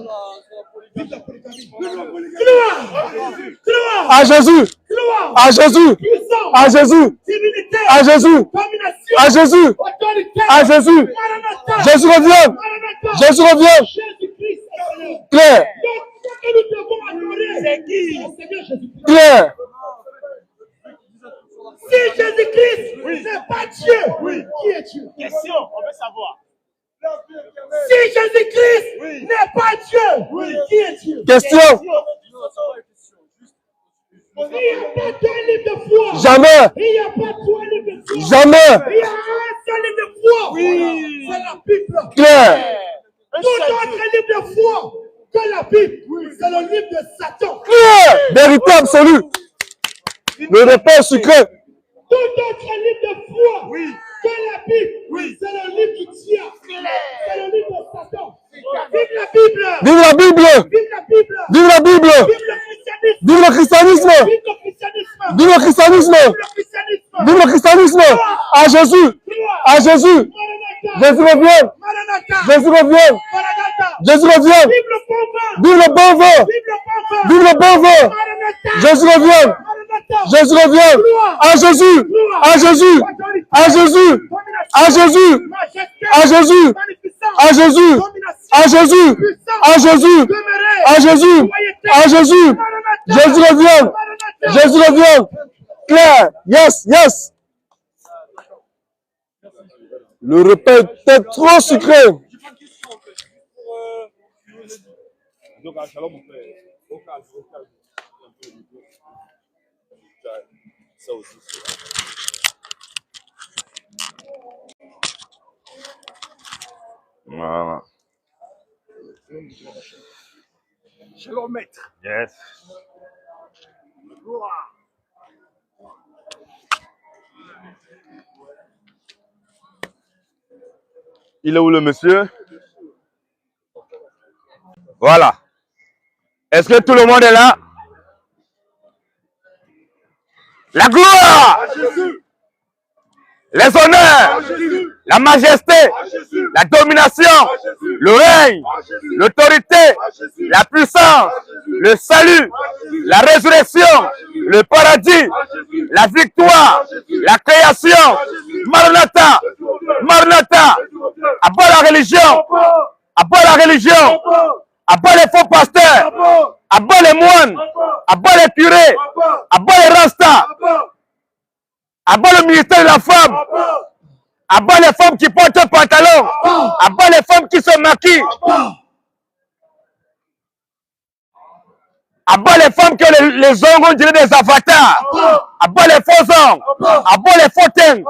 Speaker 2: Vive la polygamie. Gloire. Gloire.
Speaker 1: À Jésus.
Speaker 2: Gloire.
Speaker 1: À Jésus.
Speaker 2: Puissance.
Speaker 1: À Jésus.
Speaker 2: Divinité.
Speaker 1: À Jésus.
Speaker 2: Domination.
Speaker 1: À Jésus.
Speaker 2: Autorité.
Speaker 1: À Jésus.
Speaker 2: Maranatha.
Speaker 1: Jésus revient.
Speaker 2: Maranatha.
Speaker 1: Jésus revient.
Speaker 2: Jésus-Christ est Seigneur.
Speaker 1: Claire.
Speaker 2: Donc, ce que nous devons adorer,
Speaker 3: C'est qui?
Speaker 2: c'est le Seigneur Jésus-Christ.
Speaker 1: Claire.
Speaker 2: Si Jésus-Christ n'est pas Dieu, qui est Dieu?
Speaker 3: Question. On veut savoir.
Speaker 2: Si Jésus-Christ n'est pas Dieu, qui est Dieu?
Speaker 1: Question.
Speaker 2: Il n'y a pas 2 livres de foi.
Speaker 1: Jamais.
Speaker 2: Il n'y a pas 3 livres de foi.
Speaker 1: Jamais.
Speaker 2: Il y a un seul livre de foi.
Speaker 3: Oui.
Speaker 2: C'est la Bible.
Speaker 1: Claire.
Speaker 3: Un
Speaker 2: Tout
Speaker 3: seul
Speaker 2: autre
Speaker 3: Dieu.
Speaker 2: livre de foi que la Bible, c'est le livre de Satan.
Speaker 1: Claire. Vérité absolue. Le repas est sucré.
Speaker 2: Tout autre livre de foi Que la Bible, c'est le livre du diable. C'est le livre de Satan. Vive la Bible.
Speaker 3: Vive la Bible!
Speaker 2: Vive la Bible.
Speaker 3: Vive la Bible!
Speaker 2: Vive le christianisme.
Speaker 3: Vive le christianisme!
Speaker 2: Vive le christianisme.
Speaker 3: Vive le christianisme!
Speaker 2: Vive le christianisme.
Speaker 3: Vive le christianisme! À Jésus! À Jésus! Jésus revient!
Speaker 2: Maranatha.
Speaker 3: Jésus revient!
Speaker 2: Maranatha.
Speaker 3: Jésus revient!
Speaker 2: Vive le bon vent.
Speaker 3: Vive le bon vent!
Speaker 2: Vive le bon vent.
Speaker 3: Vive le bon vent!
Speaker 2: Maranatha.
Speaker 3: Jésus revient!
Speaker 2: Maranatha.
Speaker 3: Jésus revient! À Jésus! À Jésus! À Jésus! À Jésus!
Speaker 2: Majesté.
Speaker 3: À Jésus!
Speaker 2: Magnificence.
Speaker 3: À Jésus!
Speaker 2: Domination.
Speaker 3: À Jésus! À Jésus!
Speaker 2: Demeurer.
Speaker 3: À Jésus! À Jésus! Jésus revient! Jésus revient! Claire! Yes! Yes! Le repas était trop sucré.
Speaker 1: Voilà.
Speaker 3: Shalom, maître.
Speaker 1: Yes. Il est où le monsieur? Voilà. Est-ce que tout le monde est là? La gloire, les honneurs, la majesté, la domination, le règne, l'autorité, la puissance, le salut, la résurrection, le paradis, la victoire, la création. Maranatha, Maranatha, abat la religion, abat la religion, abat les faux pasteurs, abat les moines, abat les curés, abat les rastas, abat le ministère de la femme, abat les femmes qui portent un pantalon, abat les femmes qui se maquillent, abat les femmes qui ont les ongles, on dirait des avatars, abat les faux ongles, abat les faux teintes,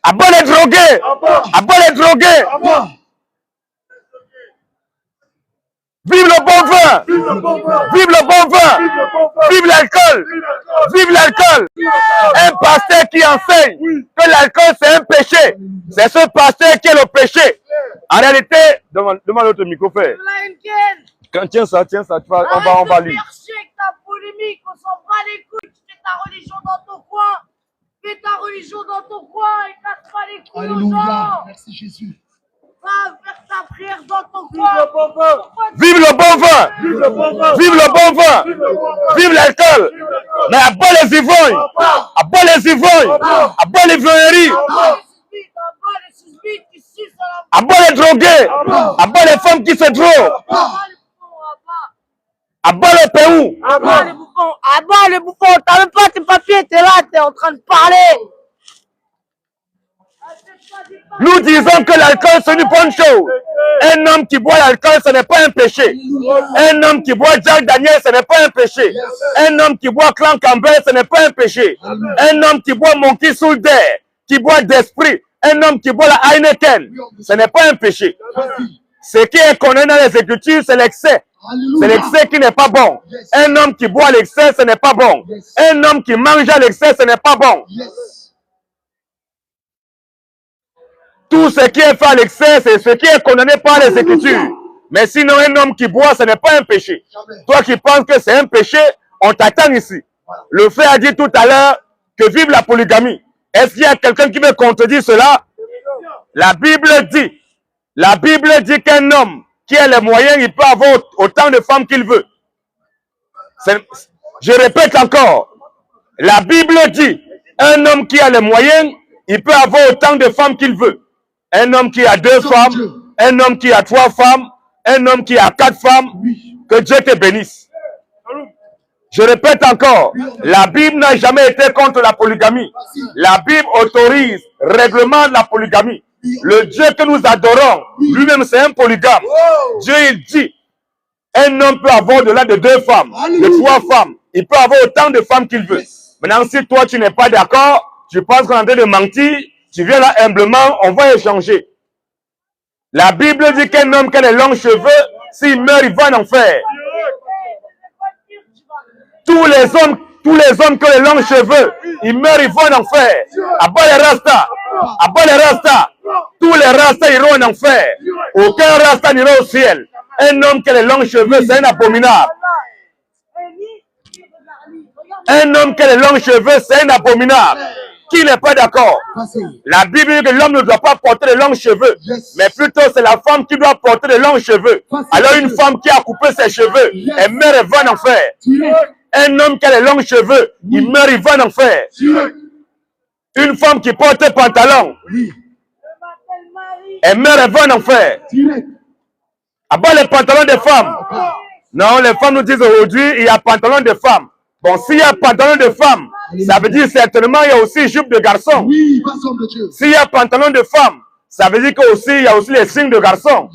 Speaker 1: abat les drogués, abat les drogués. Vive le bon vin! Vive le bon vin! Vive l'alcool! Vive l'alcool! Un pasteur qui enseigne que l'alcool c'est un péché. C'est ce pasteur qui est le péché. En réalité, demande l'autre micro, frère. Tiens ça, tu vas, on va lire.
Speaker 4: Avec ta polémique, on s'en bat les couilles. Tu fais ta religion dans ton coin. Fais ta religion dans ton coin et casse pas les couilles aux
Speaker 2: Alléluia.
Speaker 4: gens.
Speaker 2: Merci Jésus.
Speaker 4: Va faire ta prière dans ton coin.
Speaker 1: Vive le bon vin! Vive le bon vin! Vive l'alcool! Mais abat les ivrognes! Abat les ivrognes! Abat les vionneries! Abat les drogués! Abat les femmes qui se droguent! Abat les péous!
Speaker 4: Abat les bouffons. Abat les bouffons. T'as même pas tes papiers. T'es là, t'es en train de parler.
Speaker 1: Nous disons que l'alcool c'est une bonne chose. Un homme qui boit l'alcool, ce n'est pas un péché. Un homme qui boit Jack Daniel, ce n'est pas un péché. Un homme qui boit Clan Campbell, ce n'est pas un péché. Un homme qui boit Monkey Soldier, qui boit d'esprit, un homme qui boit la Heineken, ce n'est pas un péché. Ce qui est condamné dans les Écritures, c'est l'excès. C'est l'excès qui n'est pas bon. Un homme qui boit l'excès, ce n'est pas bon. Un homme qui mange à l'excès, ce n'est pas bon. Tout ce qui est fait à l'excès, c'est ce qui est condamné par les Écritures. Mais sinon, un homme qui boit, ce n'est pas un péché. Toi qui penses que c'est un péché, on t'attend ici. Le frère a dit tout à l'heure que vive la polygamie. Est-ce qu'il y a quelqu'un qui veut contredire cela? La Bible dit qu'un homme qui a les moyens, il peut avoir autant de femmes qu'il veut. Je répète encore. La Bible dit, un homme qui a les moyens, il peut avoir autant de femmes qu'il veut. Un homme qui a 2 femmes, un homme qui a 3 femmes, un homme qui a 4 femmes, que Dieu te bénisse. Je répète encore, la Bible n'a jamais été contre la polygamie. La Bible autorise, règlement de la polygamie. Le Dieu que nous adorons, lui-même c'est un polygame. Dieu il dit, un homme peut avoir au-delà de 2 femmes, de 3 femmes. Il peut avoir autant de femmes qu'il veut. Maintenant, si toi tu n'es pas d'accord, tu penses qu'on est en train de mentir, tu viens là humblement, on va échanger. La Bible dit qu'un homme qui a les longs cheveux, s'il meurt, il va en enfer. Tous Tous les hommes qui ont les longs cheveux, ils meurent, ils vont en enfer. Abat les rastas. Abat les rastas. Tous les rastas iront en enfer. Aucun rasta n'ira au ciel. Un homme qui a les longs cheveux, c'est un abominable. Un homme qui a les longs cheveux, c'est un abominable. Qui n'est pas d'accord? La Bible dit que l'homme ne doit pas porter de longs cheveux, mais plutôt c'est la femme qui doit porter de longs cheveux. Alors une femme qui a coupé ses cheveux, elle meurt et va en enfer. Un homme qui a les longs cheveux, il meurt, il va en enfer. Une femme qui porte un pantalon, elle meurt et va en enfer. Abat les pantalons des femmes. Non, les femmes nous disent aujourd'hui, il y a pantalon de femmes. Bon, s'il y a pantalon de femme, ça veut dire certainement il y a aussi jupe de garçon.
Speaker 2: Oui, personne de Dieu.
Speaker 1: S'il y a pantalon de femme, ça veut dire qu'il y a aussi les signes de garçon.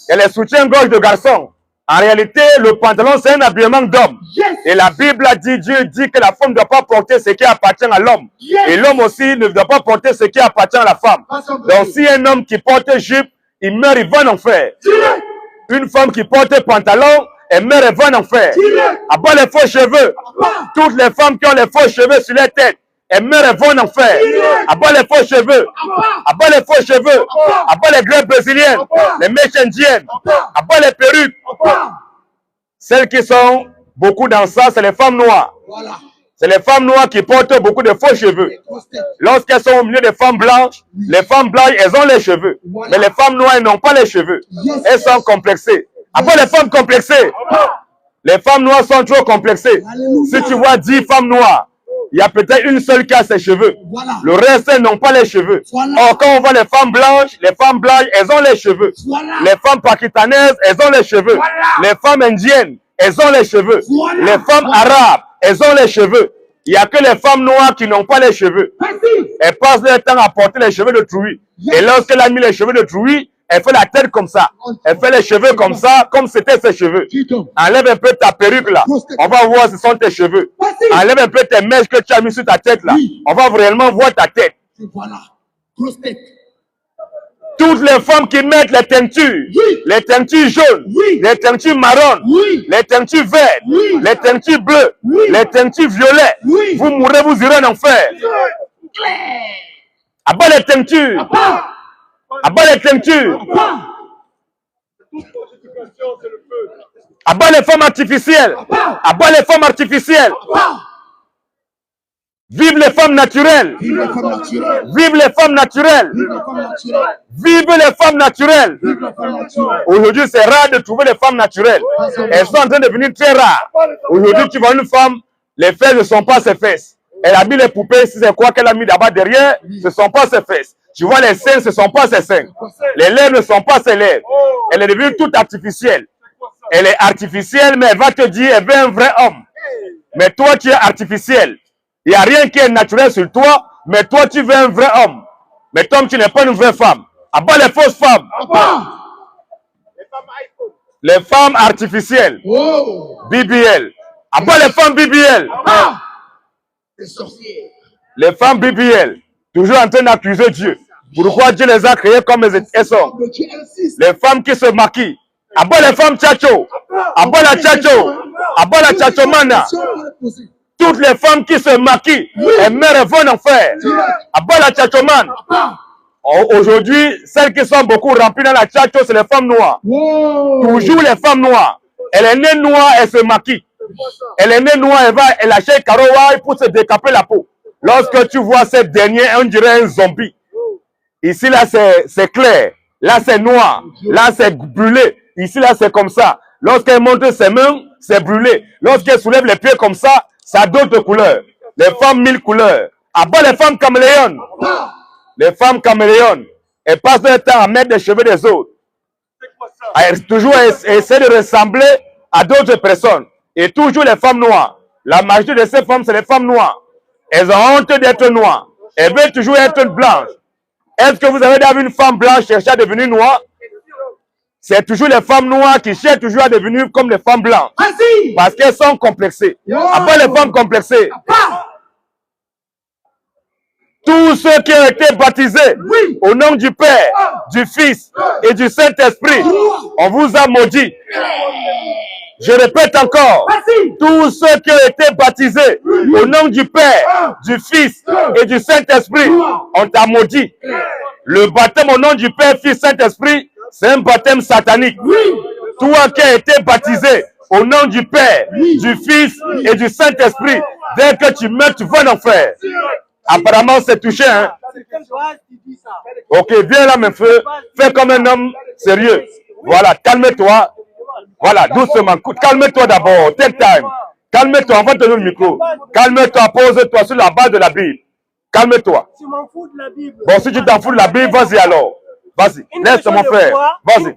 Speaker 1: Et les soutiens-gorge de garçon. En réalité, le pantalon, c'est un habillement d'homme. Et la Bible a dit, Dieu dit que la femme ne doit pas porter ce qui appartient à l'homme. Et l'homme aussi ne doit pas porter ce qui appartient à la femme. Donc, si un homme qui porte jupe, il meurt, il va en enfer. Une femme qui porte pantalon, elle meurt, elle va en enfer. Abat les faux cheveux. Toutes les femmes qui ont les faux cheveux sur leur tête, elles meurent, elles vont en enfer. Abat les faux cheveux. Abat les faux cheveux. Abat les greffes brésiliennes, les mèches indiennes. Abat les perruques. Celles qui sont beaucoup dans ça, c'est les femmes noires. C'est les femmes noires qui portent beaucoup de faux cheveux. Lorsqu'elles sont au milieu des femmes blanches, les femmes blanches, elles ont les cheveux. Mais les femmes noires, elles n'ont pas les cheveux. Elles sont complexées. Après les femmes complexées, les femmes noires sont trop complexées. Si tu vois 10 femmes noires, il y a peut-être une seule qui a ses cheveux. Le reste, elles n'ont pas les cheveux. Or, quand on voit les femmes blanches, elles ont les cheveux. Les femmes pakistanaises, elles ont les cheveux. Les femmes indiennes, elles ont les cheveux. Les femmes arabes, elles ont les cheveux. Il n'y a que les femmes noires qui n'ont pas les cheveux. Elles passent leur temps à porter les cheveux de truie. Et lorsqu'elle a mis les cheveux de truie, elle fait la tête comme ça. Elle fait les cheveux comme ça, comme c'était ses cheveux. Enlève un peu ta perruque là. On va voir ce sont tes cheveux. Enlève un peu tes mèches que tu as mis sur ta tête là. On va réellement voir ta tête. Toutes les femmes qui mettent les teintures, les teintures jaunes, les teintures marron, les teintures vertes, les teintures bleues, les teintures violettes, vous mourrez, vous irez en enfer. Abat les teintures. Abat les teintures. Abat les femmes artificielles. Abat les femmes artificielles. Vive les femmes naturelles. Vive les femmes naturelles. Vive les femmes naturelles. Aujourd'hui, c'est rare de trouver les femmes naturelles. Elles sont en train de devenir très rares. Aujourd'hui, tu vois une femme, les fesses ne sont pas ses fesses. Elle a mis les poupées, si c'est quoi qu'elle a mis là-bas derrière, ce ne sont pas ses fesses. Tu vois les seins, ce ne sont pas ses seins. Les lèvres ne sont pas ses lèvres. Elle est devenue toute artificielle. Elle est artificielle, mais elle va te dire, elle veut un vrai homme. Mais toi, tu es artificiel. Il n'y a rien qui est naturel sur toi, mais toi, tu veux un vrai homme. Mais Tom, tu n'es pas une vraie femme. Abat les fausses femmes. Les femmes artificielles. BBL. Abat les femmes BBL. Les femmes BBL. Toujours en train d'accuser Dieu. Pourquoi Dieu les a créées comme elles sont? Les femmes qui se maquillent. Abat les femmes tchacho. Abat la tchacho. Abat la tchachomana. Toutes les femmes qui se maquillent, elles meurent et vont en enfer. Abat la tchachomane. Aujourd'hui, celles qui sont beaucoup remplies dans la tchacho, c'est les femmes noires. Toujours les femmes noires. Elle est née noire, elle se maquille. Elle est née noire, elle achète Karowa pour se décaper la peau. Lorsque tu vois cette dernière, on dirait un zombie. Ici, là, c'est clair. Là, c'est noir. Là, c'est brûlé. Ici, là, c'est comme ça. Lorsqu'elle monte ses mains, c'est brûlé. Lorsqu'elle soulève les pieds comme ça, ça a d'autres couleurs. Les femmes 1000 couleurs. Abat les femmes caméléons. Les femmes caméléons. Elles passent leur temps à mettre les cheveux des autres. Elles toujours essaient de ressembler à d'autres personnes. Et toujours les femmes noires. La majorité de ces femmes, c'est les femmes noires. Elles ont honte d'être noires. Elles veulent toujours être blanches. Est-ce que vous avez déjà vu une femme blanche chercher à devenir noire? C'est toujours les femmes noires qui cherchent toujours à devenir comme les femmes blanches. Parce qu'elles sont complexées. Après les femmes complexées. Tous ceux qui ont été baptisés au nom du Père, du Fils et du Saint-Esprit, on vous a maudit. Je répète encore, tous ceux qui ont été baptisés au nom du Père, du Fils et du Saint-Esprit, on t'a maudit. Le baptême au nom du Père, Fils, Saint-Esprit, c'est un baptême satanique. Toi qui as été baptisé au nom du Père, du Fils et du Saint-Esprit, dès que tu meurs, tu vas en enfer. Apparemment, c'est touché, hein? Ok, viens là, mes frères. Fais comme un homme sérieux. Voilà, calme-toi. Voilà, doucement. Calme-toi d'abord. Take time. Calme-toi, on va te donner le micro. Calme-toi, pose-toi sur la base de la Bible. Calme-toi. Bon, si tu t'en fous de la Bible, vas-y alors. Vas-y, laisse mon frère. Vas-y.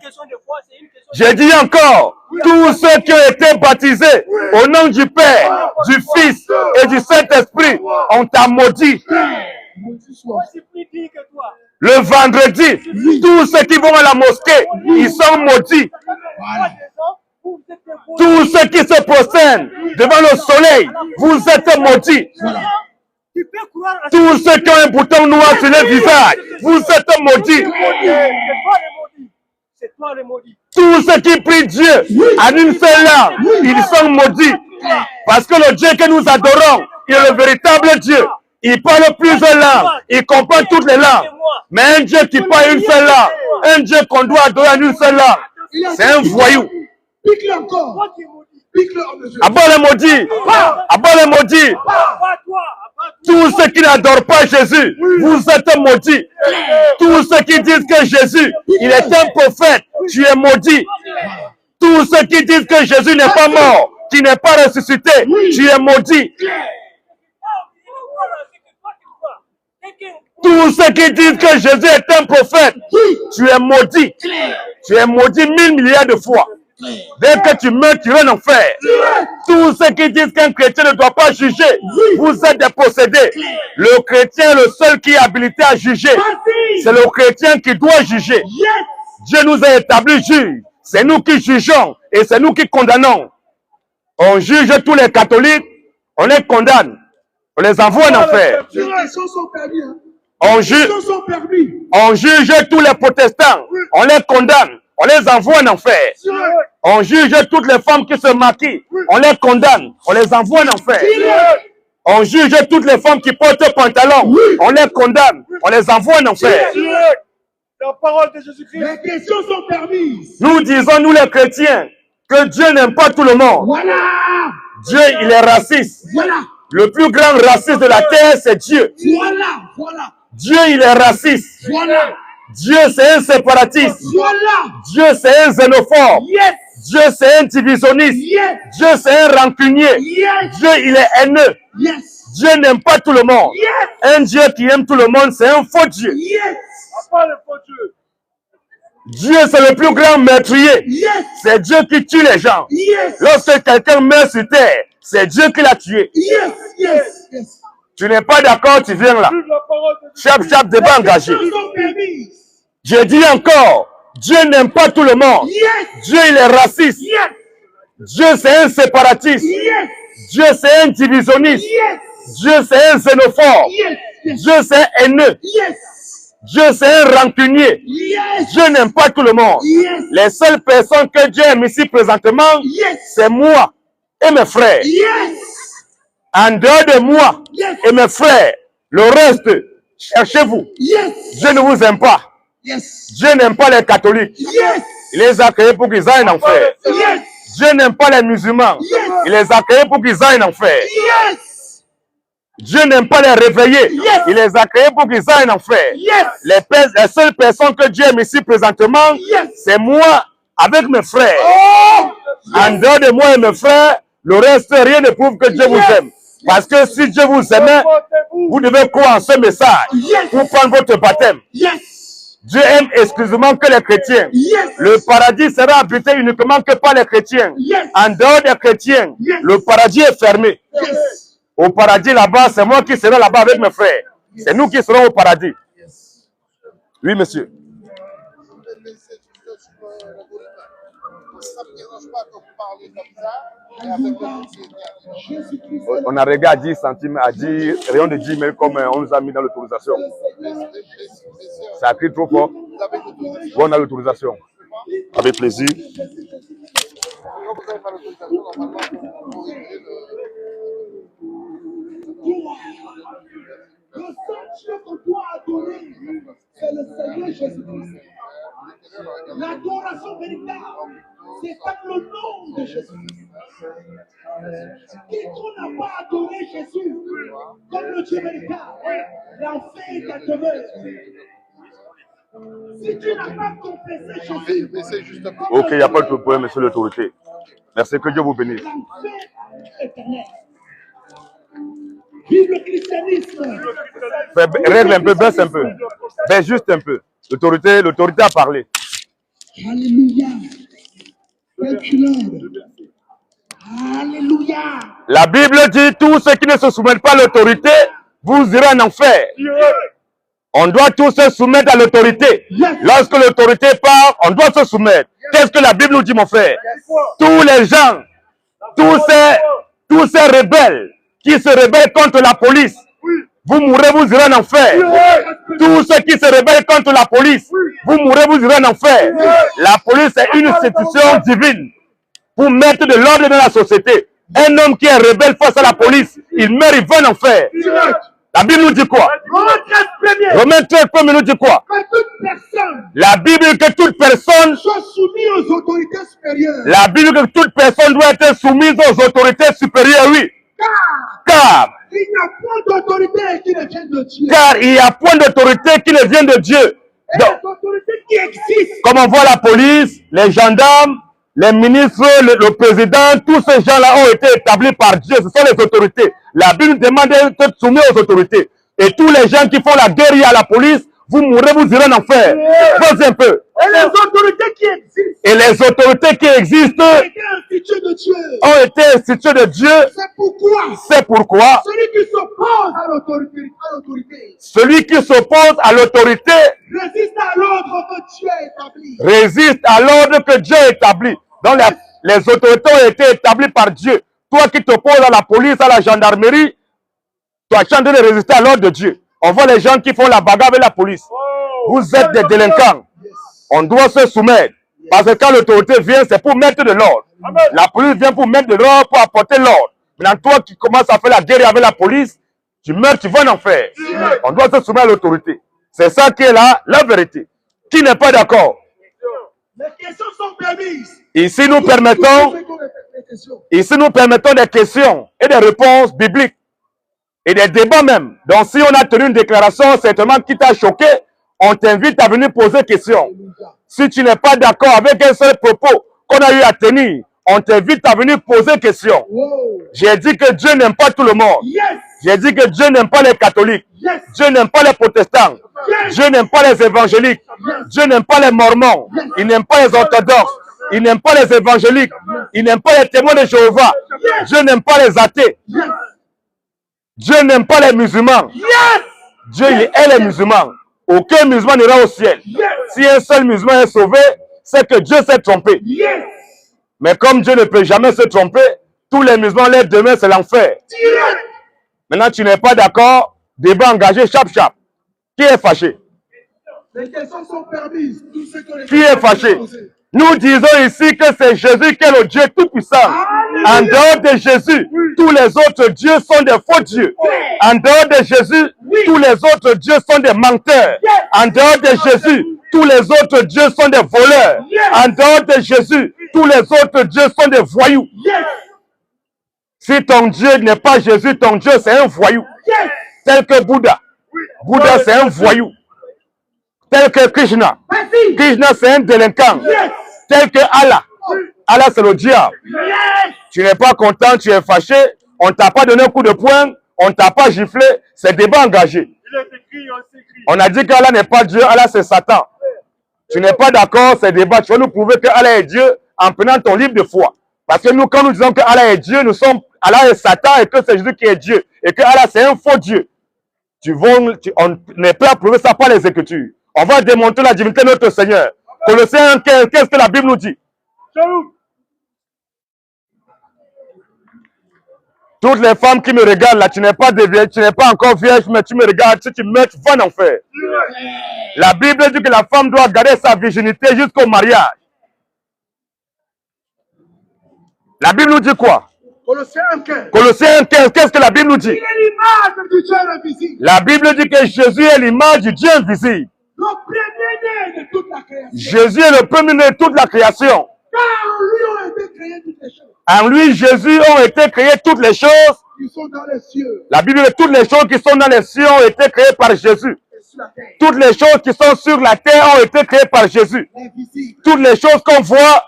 Speaker 1: J'ai dit encore, tous ceux qui ont été baptisés au nom du Père, du Fils et du Saint-Esprit, on t'a maudit. Le vendredi, tous ceux qui vont à la mosquée, ils sont maudits. Tous ceux qui se prosternent devant le soleil, vous êtes maudits. Tous ceux qui ont un bouton noir sur le visage, vous êtes maudits. Tous ceux qui prient Dieu en une seule langue, ils sont maudits. Parce que le Dieu que nous adorons, il est le véritable Dieu. Il parle plusieurs langues, il comprend toutes les langues. Mais un Dieu qui parle une seule langue, un Dieu qu'on doit adorer en une seule langue, c'est un voyou.
Speaker 2: Pique-le encore. Pique-le en mesure.
Speaker 1: Abba les maudits. Abba les maudits. Tous ceux qui n'adorent pas Jésus, vous êtes maudits. Tous ceux qui disent que Jésus, il est un prophète, tu es maudit. Tous ceux qui disent que Jésus n'est pas mort, qu'il n'est pas ressuscité, tu es maudit. Tous ceux qui disent que Jésus est un prophète, tu es maudit. Tu es maudit 1000 milliards de fois. Dès que tu meurs, tu vas en enfer. Tous ceux qui disent qu'un chrétien ne doit pas juger, vous êtes des possédés. Le chrétien est le seul qui est habilité à juger. C'est le chrétien qui doit juger. Dieu nous a établis juges. C'est nous qui jugeons et c'est nous qui condamnons. On juge tous les catholiques, on les condamne. On les envoie en enfer. On juge tous les protestants, on les condamne. On les envoie en enfer. On juge toutes les femmes qui se maquillent. On les condamne. On les envoie en enfer. On juge toutes les femmes qui portent pantalon. On les condamne. On les envoie en enfer.
Speaker 3: La parole de Jésus-Christ.
Speaker 2: Les questions sont permises.
Speaker 1: Nous disons, nous les chrétiens, que Dieu n'aime pas tout le monde.
Speaker 2: Voilà.
Speaker 1: Dieu, il est raciste.
Speaker 2: Voilà.
Speaker 1: Le plus grand raciste de la terre, c'est Dieu.
Speaker 2: Voilà. Voilà.
Speaker 1: Dieu, il est raciste.
Speaker 2: Voilà.
Speaker 1: Dieu, c'est un séparatiste.
Speaker 2: Voilà.
Speaker 1: Dieu, c'est un xénophobe.
Speaker 2: Yes.
Speaker 1: Dieu, c'est un divisionniste.
Speaker 2: Yes.
Speaker 1: Dieu, c'est un rancunier.
Speaker 2: Yes.
Speaker 1: Dieu, il est haineux.
Speaker 2: Yes.
Speaker 1: Dieu n'aime pas tout le monde.
Speaker 2: Yes.
Speaker 1: Un Dieu qui aime tout le monde, c'est un faux Dieu.
Speaker 2: Yes.
Speaker 3: Pas le faux Dieu.
Speaker 1: Dieu, c'est le plus grand meurtrier.
Speaker 2: Yes.
Speaker 1: C'est Dieu qui tue les gens.
Speaker 2: Yes.
Speaker 1: Lorsque quelqu'un meurt sur terre, c'est Dieu qui l'a tué.
Speaker 2: Yes. Yes. Yes.
Speaker 1: Tu n'es pas d'accord, tu viens là. Chap, débat engagé. Je dis encore, Dieu n'aime pas tout le monde.
Speaker 2: Yes.
Speaker 1: Dieu, il est raciste.
Speaker 2: Yes.
Speaker 1: Dieu, c'est un séparatiste.
Speaker 2: Yes.
Speaker 1: Dieu, c'est un divisionniste.
Speaker 2: Yes.
Speaker 1: Dieu, c'est un xénophobe.
Speaker 2: Yes. Yes.
Speaker 1: Dieu, c'est un haineux.
Speaker 2: Yes.
Speaker 1: Dieu, c'est un rancunier.
Speaker 2: Yes.
Speaker 1: Dieu n'aime pas tout le monde.
Speaker 2: Yes.
Speaker 1: Les seules personnes que Dieu aime ici présentement,
Speaker 2: Yes.
Speaker 1: c'est moi et mes frères.
Speaker 2: Yes.
Speaker 1: En dehors de moi
Speaker 2: Yes.
Speaker 1: et mes frères, le reste, cherchez-vous.
Speaker 2: Yes.
Speaker 1: Dieu ne vous aime pas.
Speaker 2: Yes.
Speaker 1: Dieu n'aime pas les catholiques.
Speaker 2: Yes.
Speaker 1: Il les a créés pour qu'ils aillent en enfer.
Speaker 2: Yes.
Speaker 1: Dieu n'aime pas les musulmans.
Speaker 2: Yes.
Speaker 1: Il les a créés pour qu'ils aillent en enfer.
Speaker 2: Yes.
Speaker 1: Dieu n'aime pas les réveillés.
Speaker 2: Yes.
Speaker 1: Il les a créés pour qu'ils aillent en enfer.
Speaker 2: Yes.
Speaker 1: Les seules personnes que Dieu aime ici présentement,
Speaker 2: Yes.
Speaker 1: c'est moi avec mes frères.
Speaker 2: Oh.
Speaker 1: En dehors de moi et mes frères, le reste, rien ne prouve que Dieu vous aime. Parce que si Dieu vous aimait, vous devez croire en ce message
Speaker 2: Yes.
Speaker 1: pour prendre votre baptême.
Speaker 2: Yes.
Speaker 1: Dieu aime exclusivement que les chrétiens.
Speaker 2: Yes.
Speaker 1: Le paradis sera habité uniquement que par les chrétiens.
Speaker 2: Yes.
Speaker 1: En dehors des chrétiens,
Speaker 2: Yes.
Speaker 1: le paradis est fermé.
Speaker 2: Yes.
Speaker 1: Au paradis là-bas, c'est moi qui serai là-bas avec mes frères. C'est nous qui serons au paradis. Oui, monsieur. On a réglé à 10 centimes, à 10 rayons de 10 000 comme on nous a mis dans l'autorisation. Ça crie trop fort. Bon, on a l'autorisation. Avec plaisir.
Speaker 2: Le seul Dieu qu'on doit adorer, c'est le Seigneur Jésus-Christ. L'adoration véritable, c'est comme le nom de Jésus-Christ. Quiconque n'a pas adoré Jésus comme le Dieu véritable, l'enfer est ta demeure. Si tu n'as pas confessé Jésus,
Speaker 1: Ok, il n'y a pas de problème, monsieur l'autorité. Merci, que Dieu vous bénisse.
Speaker 2: l'enfer éternel. Vive le christianisme.
Speaker 1: Règle un peu, baisse un peu. Baisse juste un peu. L'autorité a parlé.
Speaker 2: Alléluia. Thank you, Lord. Alléluia.
Speaker 1: La Bible dit, tous ceux qui ne se soumettent pas à l'autorité, vous irez en enfer. On doit tous se soumettre à l'autorité. Lorsque l'autorité part, on doit se soumettre. Qu'est-ce que la Bible nous dit, mon frère? Tous les gens, tous ces rebelles qui se rebellent contre la police, vous mourrez, vous irez en enfer. Tous ceux qui se rebellent contre la police, vous mourrez, vous irez en enfer. La police est une institution divine pour mettre de l'ordre dans la société. Un homme qui est rebelle face à la police, il meurt, il va en enfer. La Bible nous dit quoi? Romains 13 premiers nous dit quoi?
Speaker 2: Que toute personne
Speaker 1: La Bible que toute personne
Speaker 2: soit soumise aux autorités supérieures.
Speaker 1: La Bible que toute personne doit être soumise aux autorités supérieures, oui. Car
Speaker 2: il n'y a point d'autorité qui ne vient de Dieu.
Speaker 1: Car il n'y a point d'autorité qui ne vient de Dieu.
Speaker 2: Et
Speaker 1: Donc,
Speaker 2: les autorités qui existent,
Speaker 1: comme on voit la police, les gendarmes, les ministres, le président, tous ces gens-là ont été établis par Dieu. Ce sont les autorités. La Bible demande d'être soumis aux autorités. Et tous les gens qui font la guerre à la police, vous mourrez, vous irez en enfer. Posez un peu.
Speaker 2: et les autorités qui existent,
Speaker 1: Et les autorités qui existent
Speaker 2: ont été instituées de Dieu.
Speaker 1: ont été instituées de Dieu.
Speaker 2: C'est pourquoi
Speaker 1: C'est pourquoi
Speaker 2: celui qui s'oppose à l'autorité
Speaker 1: celui qui s'oppose à l'autorité
Speaker 2: résiste à l'ordre que Dieu a établi.
Speaker 1: résiste à l'ordre que Dieu a établi. Donc les autorités ont été établies par Dieu. Toi qui t'opposes à la police, à la gendarmerie, tu as chanté de résister à l'ordre de Dieu. On voit les gens qui font la bagarre avec la police. Vous êtes des délinquants. On doit se soumettre. Parce que quand l'autorité vient, c'est pour mettre de l'ordre. La police vient pour mettre de l'ordre, pour apporter l'ordre. Maintenant, toi qui commences à faire la guerre avec la police, tu meurs, tu vas en enfer. On doit se soumettre à l'autorité. C'est ça qui est là, la vérité. Qui n'est pas d'accord?
Speaker 2: Les questions sont permises.
Speaker 1: Ici, nous permettons des questions et des réponses bibliques. Et des débats même. Donc, si on a tenu une déclaration, certainement qui t'a choqué, on t'invite à venir poser question. Si tu n'es pas d'accord avec un seul propos qu'on a eu à tenir, on t'invite à venir poser question. J'ai dit que Dieu n'aime pas tout le monde. J'ai dit que Dieu n'aime pas les catholiques. Dieu n'aime pas les protestants. Dieu n'aime pas les évangéliques. Dieu n'aime pas les mormons. Il n'aime pas les orthodoxes. Il n'aime pas les évangéliques. Il n'aime pas les témoins de Jéhovah. Dieu n'aime pas les athées. Dieu n'aime pas les musulmans. Dieu, il est les musulmans. Aucun musulman n'ira au ciel. Si un seul musulman est sauvé, c'est que Dieu s'est trompé. Mais comme Dieu ne peut jamais se tromper, tous les musulmans, leur demain, c'est l'enfer. Maintenant, tu n'es pas d'accord, débat engagé, chap. Qui est fâché?
Speaker 2: Les questions sont permises.
Speaker 1: Qui est fâché? Nous disons ici que c'est Jésus qui est le Dieu tout-puissant. En dehors de Jésus, tous les autres dieux sont des faux dieux. En dehors de Jésus, tous les autres dieux sont des menteurs. En dehors de Jésus, tous les autres dieux sont des voleurs. En dehors de Jésus, tous les autres dieux sont des voyous. Si ton Dieu n'est pas Jésus, ton Dieu c'est un voyou. Tel que Bouddha. Bouddha c'est un voyou. Tel que Krishna. Krishna c'est un délinquant. Tel que Allah. Allah c'est le diable. Tu n'es pas content, tu es fâché. On ne t'a pas donné un coup de poing. On ne t'a pas giflé. C'est débat engagé. On a dit qu'Allah n'est pas Dieu. Allah c'est Satan. Tu n'es pas d'accord, c'est débat. Tu vas nous prouver que Allah est Dieu en prenant ton livre de foi. Parce que nous, quand nous disons que Allah est Dieu, Allah est Satan et que c'est Jésus qui est Dieu. Et que Allah c'est un faux Dieu. On n'est pas à prouver ça par les Écritures. On va démontrer la divinité de notre Seigneur. Colossiens 1, qu'est-ce que la Bible nous dit? Toutes les femmes qui me regardent là, tu n'es pas encore vierge, mais tu me regardes, si tu meurs, tu vas en enfer. La Bible dit que la femme doit garder sa virginité jusqu'au mariage. La Bible nous dit quoi?
Speaker 2: Colossiens 1,15.
Speaker 1: Colossiens 15, qu'est-ce que la Bible nous dit?
Speaker 2: Il est l'image du Dieu invisible.
Speaker 1: La Bible dit que Jésus est l'image du Dieu invisible.
Speaker 2: Le premier-né de toute la création.
Speaker 1: Jésus est le premier-né de toute la création.
Speaker 2: Car en lui ont été créées toutes les choses.
Speaker 1: En lui, Jésus, ont été créées toutes les choses.
Speaker 2: Qui sont dans les cieux.
Speaker 1: La Bible dit toutes les choses qui sont dans les cieux ont été créées par Jésus.
Speaker 2: Et sur la terre.
Speaker 1: Toutes les choses qui sont sur la terre ont été créées par Jésus.
Speaker 2: L'invisible.
Speaker 1: Toutes les choses qu'on voit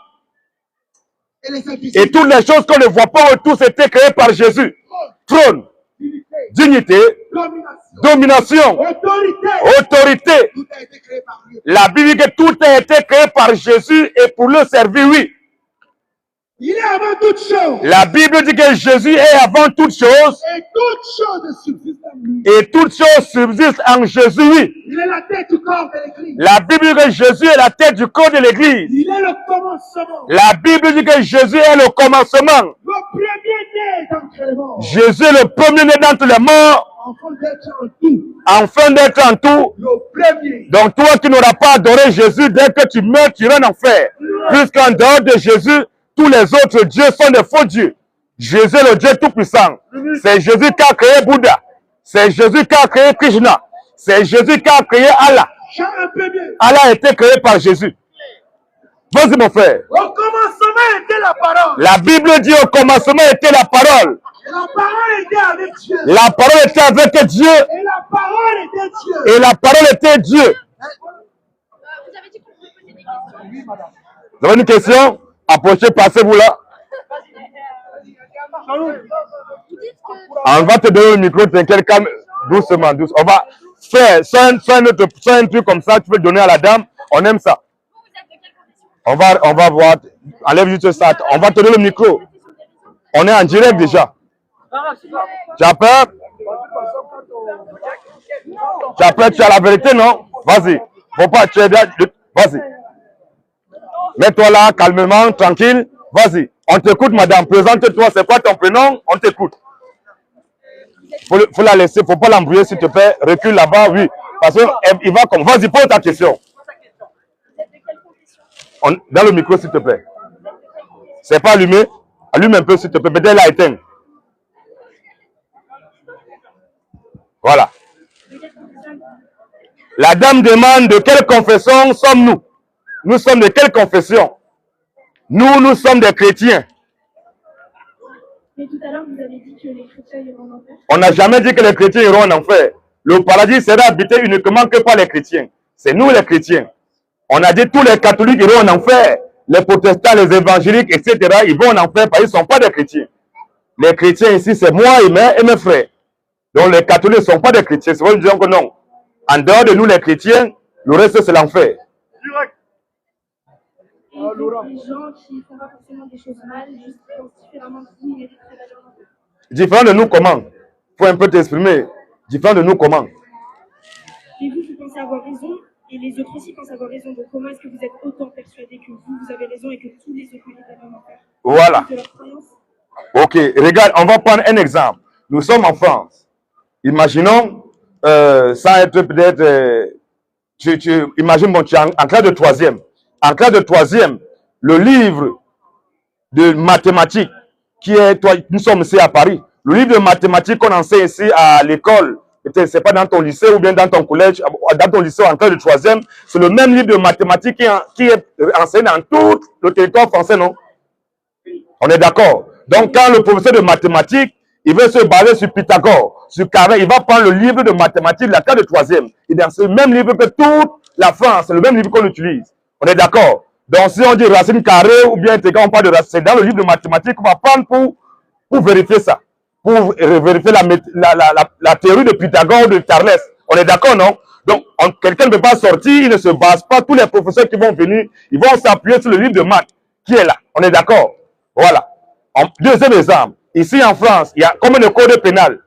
Speaker 2: Et les
Speaker 1: et
Speaker 2: invisibles.
Speaker 1: toutes les choses qu'on ne voit pas ont tous été créées par Jésus. Trône,
Speaker 2: Dignité.
Speaker 1: dignité,
Speaker 2: Domination.
Speaker 1: domination,
Speaker 2: Autorité.
Speaker 1: autorité.
Speaker 2: Tout a été créé par lui.
Speaker 1: La Bible dit que tout a été créé par Jésus et pour le servir, oui.
Speaker 2: Il est avant toute chose.
Speaker 1: La Bible dit que Jésus est avant toute chose
Speaker 2: Et toute chose subsiste en lui.
Speaker 1: et toute chose subsiste en Jésus, oui.
Speaker 2: Il est la tête du corps de l'église.
Speaker 1: La Bible dit que Jésus est la tête du corps de l'Église.
Speaker 2: Il est le commencement.
Speaker 1: La Bible dit que Jésus est le commencement.
Speaker 2: Le premier-né d'entre les morts.
Speaker 1: Jésus est le premier-né d'entre les morts,
Speaker 2: Enfant d'être en tout.
Speaker 1: afin d'être en tout.
Speaker 2: Le premier.
Speaker 1: Donc toi qui n'auras pas adoré Jésus, dès que tu meurs, tu iras en enfer. Puisqu'en dehors de Jésus, tous les autres dieux sont des faux dieux. Jésus est le Dieu tout-puissant. C'est Jésus qui a créé Bouddha. C'est Jésus qui a créé Krishna. C'est Jésus qui a créé Allah.
Speaker 2: Chant un peu mieux.
Speaker 1: Allah a été créé par Jésus. Vas-y mon frère.
Speaker 2: Au commencement était la parole.
Speaker 1: La Bible dit au commencement était la parole.
Speaker 2: Et la parole était avec Dieu.
Speaker 1: La parole était avec Dieu
Speaker 2: Et la parole était Dieu.
Speaker 1: et la parole était Dieu.
Speaker 4: Vous avez dit qu'on pouvait poser des questions.
Speaker 2: Oui, madame.
Speaker 1: Vous avez une question? Approchez, passez-vous là.
Speaker 4: Vous dites que
Speaker 1: On va te donner le micro, t'inquiète, calme, doucement, doucement. On va faire, soit un truc comme ça, tu peux le donner à la dame. On aime ça.
Speaker 4: vous êtes de quelle confession?
Speaker 1: On va voir. Enlève juste ça. On va te donner le micro. On est en direct déjà. Tu as peur? Tu as peur, tu as la vérité, non? Vas-y. Faut pas, tu es là. Vas-y. Mets-toi là, calmement, tranquille. Vas-y. On t'écoute, madame. Présente-toi. C'est quoi ton prénom? On t'écoute. Faut la laisser. Faut pas l'embrouiller, s'il te plaît. Recule là-bas, oui. Parce qu'il va comme. Vas-y, pose ta question.
Speaker 4: Vous êtes de quelle confession?
Speaker 1: Dans le micro, s'il te plaît. C'est pas allumé? Allume un peu, s'il te plaît. Peut-être là, éteint. Voilà. La dame demande de quelle confession sommes-nous? Nous sommes de quelle confession? Nous sommes des chrétiens.
Speaker 5: Mais tout à l'heure, vous avez dit que les chrétiens iront en enfer.
Speaker 1: On n'a jamais dit que les chrétiens iront en enfer. Le paradis sera habité uniquement que par les chrétiens. C'est nous les chrétiens. On a dit tous les catholiques iront en enfer. Les protestants, les évangéliques, etc. Ils vont en enfer parce qu'ils ne sont pas des chrétiens. Les chrétiens ici, c'est moi et mes frères. Donc les catholiques ne sont pas des chrétiens. C'est pour ça que nous disons que non. En dehors de nous les chrétiens, le reste c'est l'enfer.
Speaker 5: Et donc, les gens qui ne font pas forcément des choses mal, juste pensent différemment de vous, ils mériteraient d'aller en enfer.
Speaker 1: Différent de nous comment? Il faut un peu t'exprimer. Différent de nous comment?
Speaker 5: Et vous pensez avoir raison, et les autres aussi pensent avoir raison. Donc comment est-ce que vous êtes autant persuadés que vous avez raison et que tous les autres méritent d'aller en enfer?
Speaker 1: Voilà.
Speaker 5: De leur croyance?
Speaker 1: Ok, regarde, on va prendre un exemple. Nous sommes en France. Imaginons, sans être peut-être... imagine, bon, tu es en classe de troisième. En classe de troisième, le livre de mathématiques qui est... nous sommes ici à Paris. Le livre de mathématiques qu'on enseigne ici à l'école, c'est pas dans ton lycée ou bien dans ton collège, dans ton lycée en classe de troisième, c'est le même livre de mathématiques qui est enseigné dans tout le territoire français, non? On est d'accord. Donc, quand le professeur de mathématiques, il veut se baser sur Pythagore, sur Carré, il va prendre le livre de mathématiques de la classe de troisième. Et dans ce même livre que toute la France, c'est le même livre qu'on utilise. On est d'accord. Donc, si on dit racine carrée ou bien intégrale, on parle de racine. C'est dans le livre de mathématiques qu'on va prendre pour vérifier ça. Pour vérifier la théorie de Pythagore ou de Thalès. On est d'accord, non? Donc, quelqu'un ne peut pas sortir, il ne se base pas. Tous les professeurs qui vont venir, ils vont s'appuyer sur le livre de maths qui est là. On est d'accord? Voilà. Deuxième exemple. Ici en France, il y a combien de codes pénal?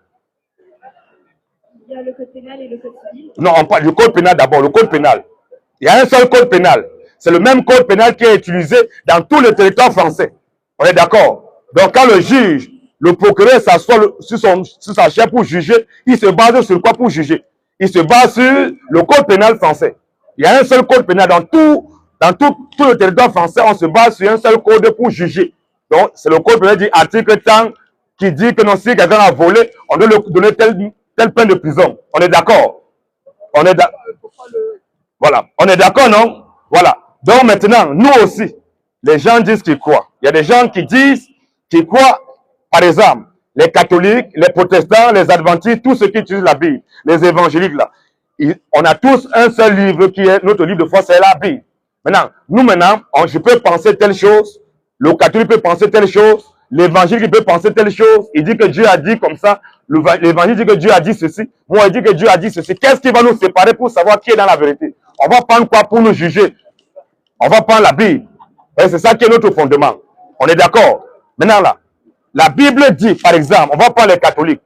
Speaker 5: Il y a le code pénal et le code civil.
Speaker 1: Non, on parle du code pénal d'abord, le code pénal. Il y a un seul code pénal. C'est le même code pénal qui est utilisé dans tout le territoire français. On est d'accord? Donc quand le juge, le procureur s'assoit sur sa chaise pour juger, il se base sur quoi pour juger? Il se base sur le code pénal français. Il y a un seul code pénal dans tout le territoire français, on se base sur un seul code pour juger. Donc, c'est le code pénal dit article tant qui dit que non, si quelqu'un a volé, on doit lui donner telle peine de prison. On est d'accord? On est d'accord. Voilà. On est d'accord, non? Voilà. Donc maintenant, nous aussi, les gens disent qu'ils croient. Il y a des gens qui disent qu'ils croient, par exemple, les catholiques, les protestants, les adventistes, tous ceux qui utilisent la Bible, les évangéliques là. On a tous un seul livre qui est notre livre de foi, c'est la Bible. Maintenant, je peux penser telle chose, le catholique peut penser telle chose, l'évangile peut penser telle chose. Il dit que Dieu a dit comme ça, l'évangile dit que Dieu a dit ceci, moi il dit que Dieu a dit ceci. Qu'est-ce qui va nous séparer pour savoir qui est dans la vérité? On va prendre quoi pour nous juger? On va prendre la Bible. Et c'est ça qui est notre fondement. On est d'accord? Maintenant là, la Bible dit, par exemple, on va prendre les catholiques.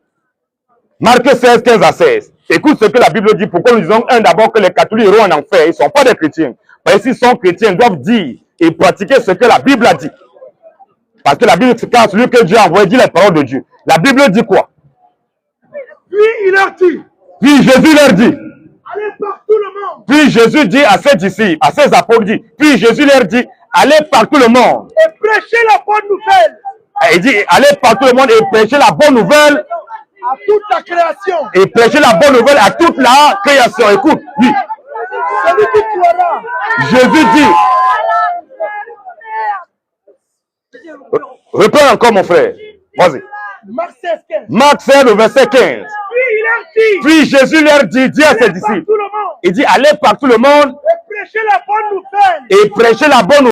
Speaker 1: Marc 16, 15 à 16. Écoute ce que la Bible dit. Pourquoi nous disons, d'abord, que les catholiques iront en enfer. Ils ne sont pas des chrétiens. Parce que s'ils sont chrétiens, ils doivent dire et pratiquer ce que la Bible a dit. Parce que la Bible, quand celui que Dieu a envoyé dit les paroles de Dieu. La Bible dit quoi?
Speaker 2: Puis il leur dit,
Speaker 1: Puis Jésus leur dit.
Speaker 2: allez par tout le monde
Speaker 1: Puis Jésus dit à ses disciples, à ses apôtres, dit. Puis Jésus leur dit, allez par tout le monde.
Speaker 2: et prêchez la bonne nouvelle
Speaker 1: Et il dit, allez par tout le monde et prêchez la bonne nouvelle.
Speaker 2: à toute la création.
Speaker 1: Et prêchez la bonne nouvelle à toute la création. Écoute, oui.
Speaker 2: Celui qui croira
Speaker 1: Jésus dit. Reprends encore mon frère. Vas-y.
Speaker 2: Marc 16, 15.
Speaker 1: Marc 16, le verset 15.
Speaker 2: Puis il leur dit,
Speaker 1: Puis Jésus leur dit à ses
Speaker 2: allez par
Speaker 1: disciples.
Speaker 2: tout le monde
Speaker 1: Il dit, allez par tout le monde
Speaker 2: et prêchez la bonne nouvelle
Speaker 1: et prêchez la bonne nouvelle.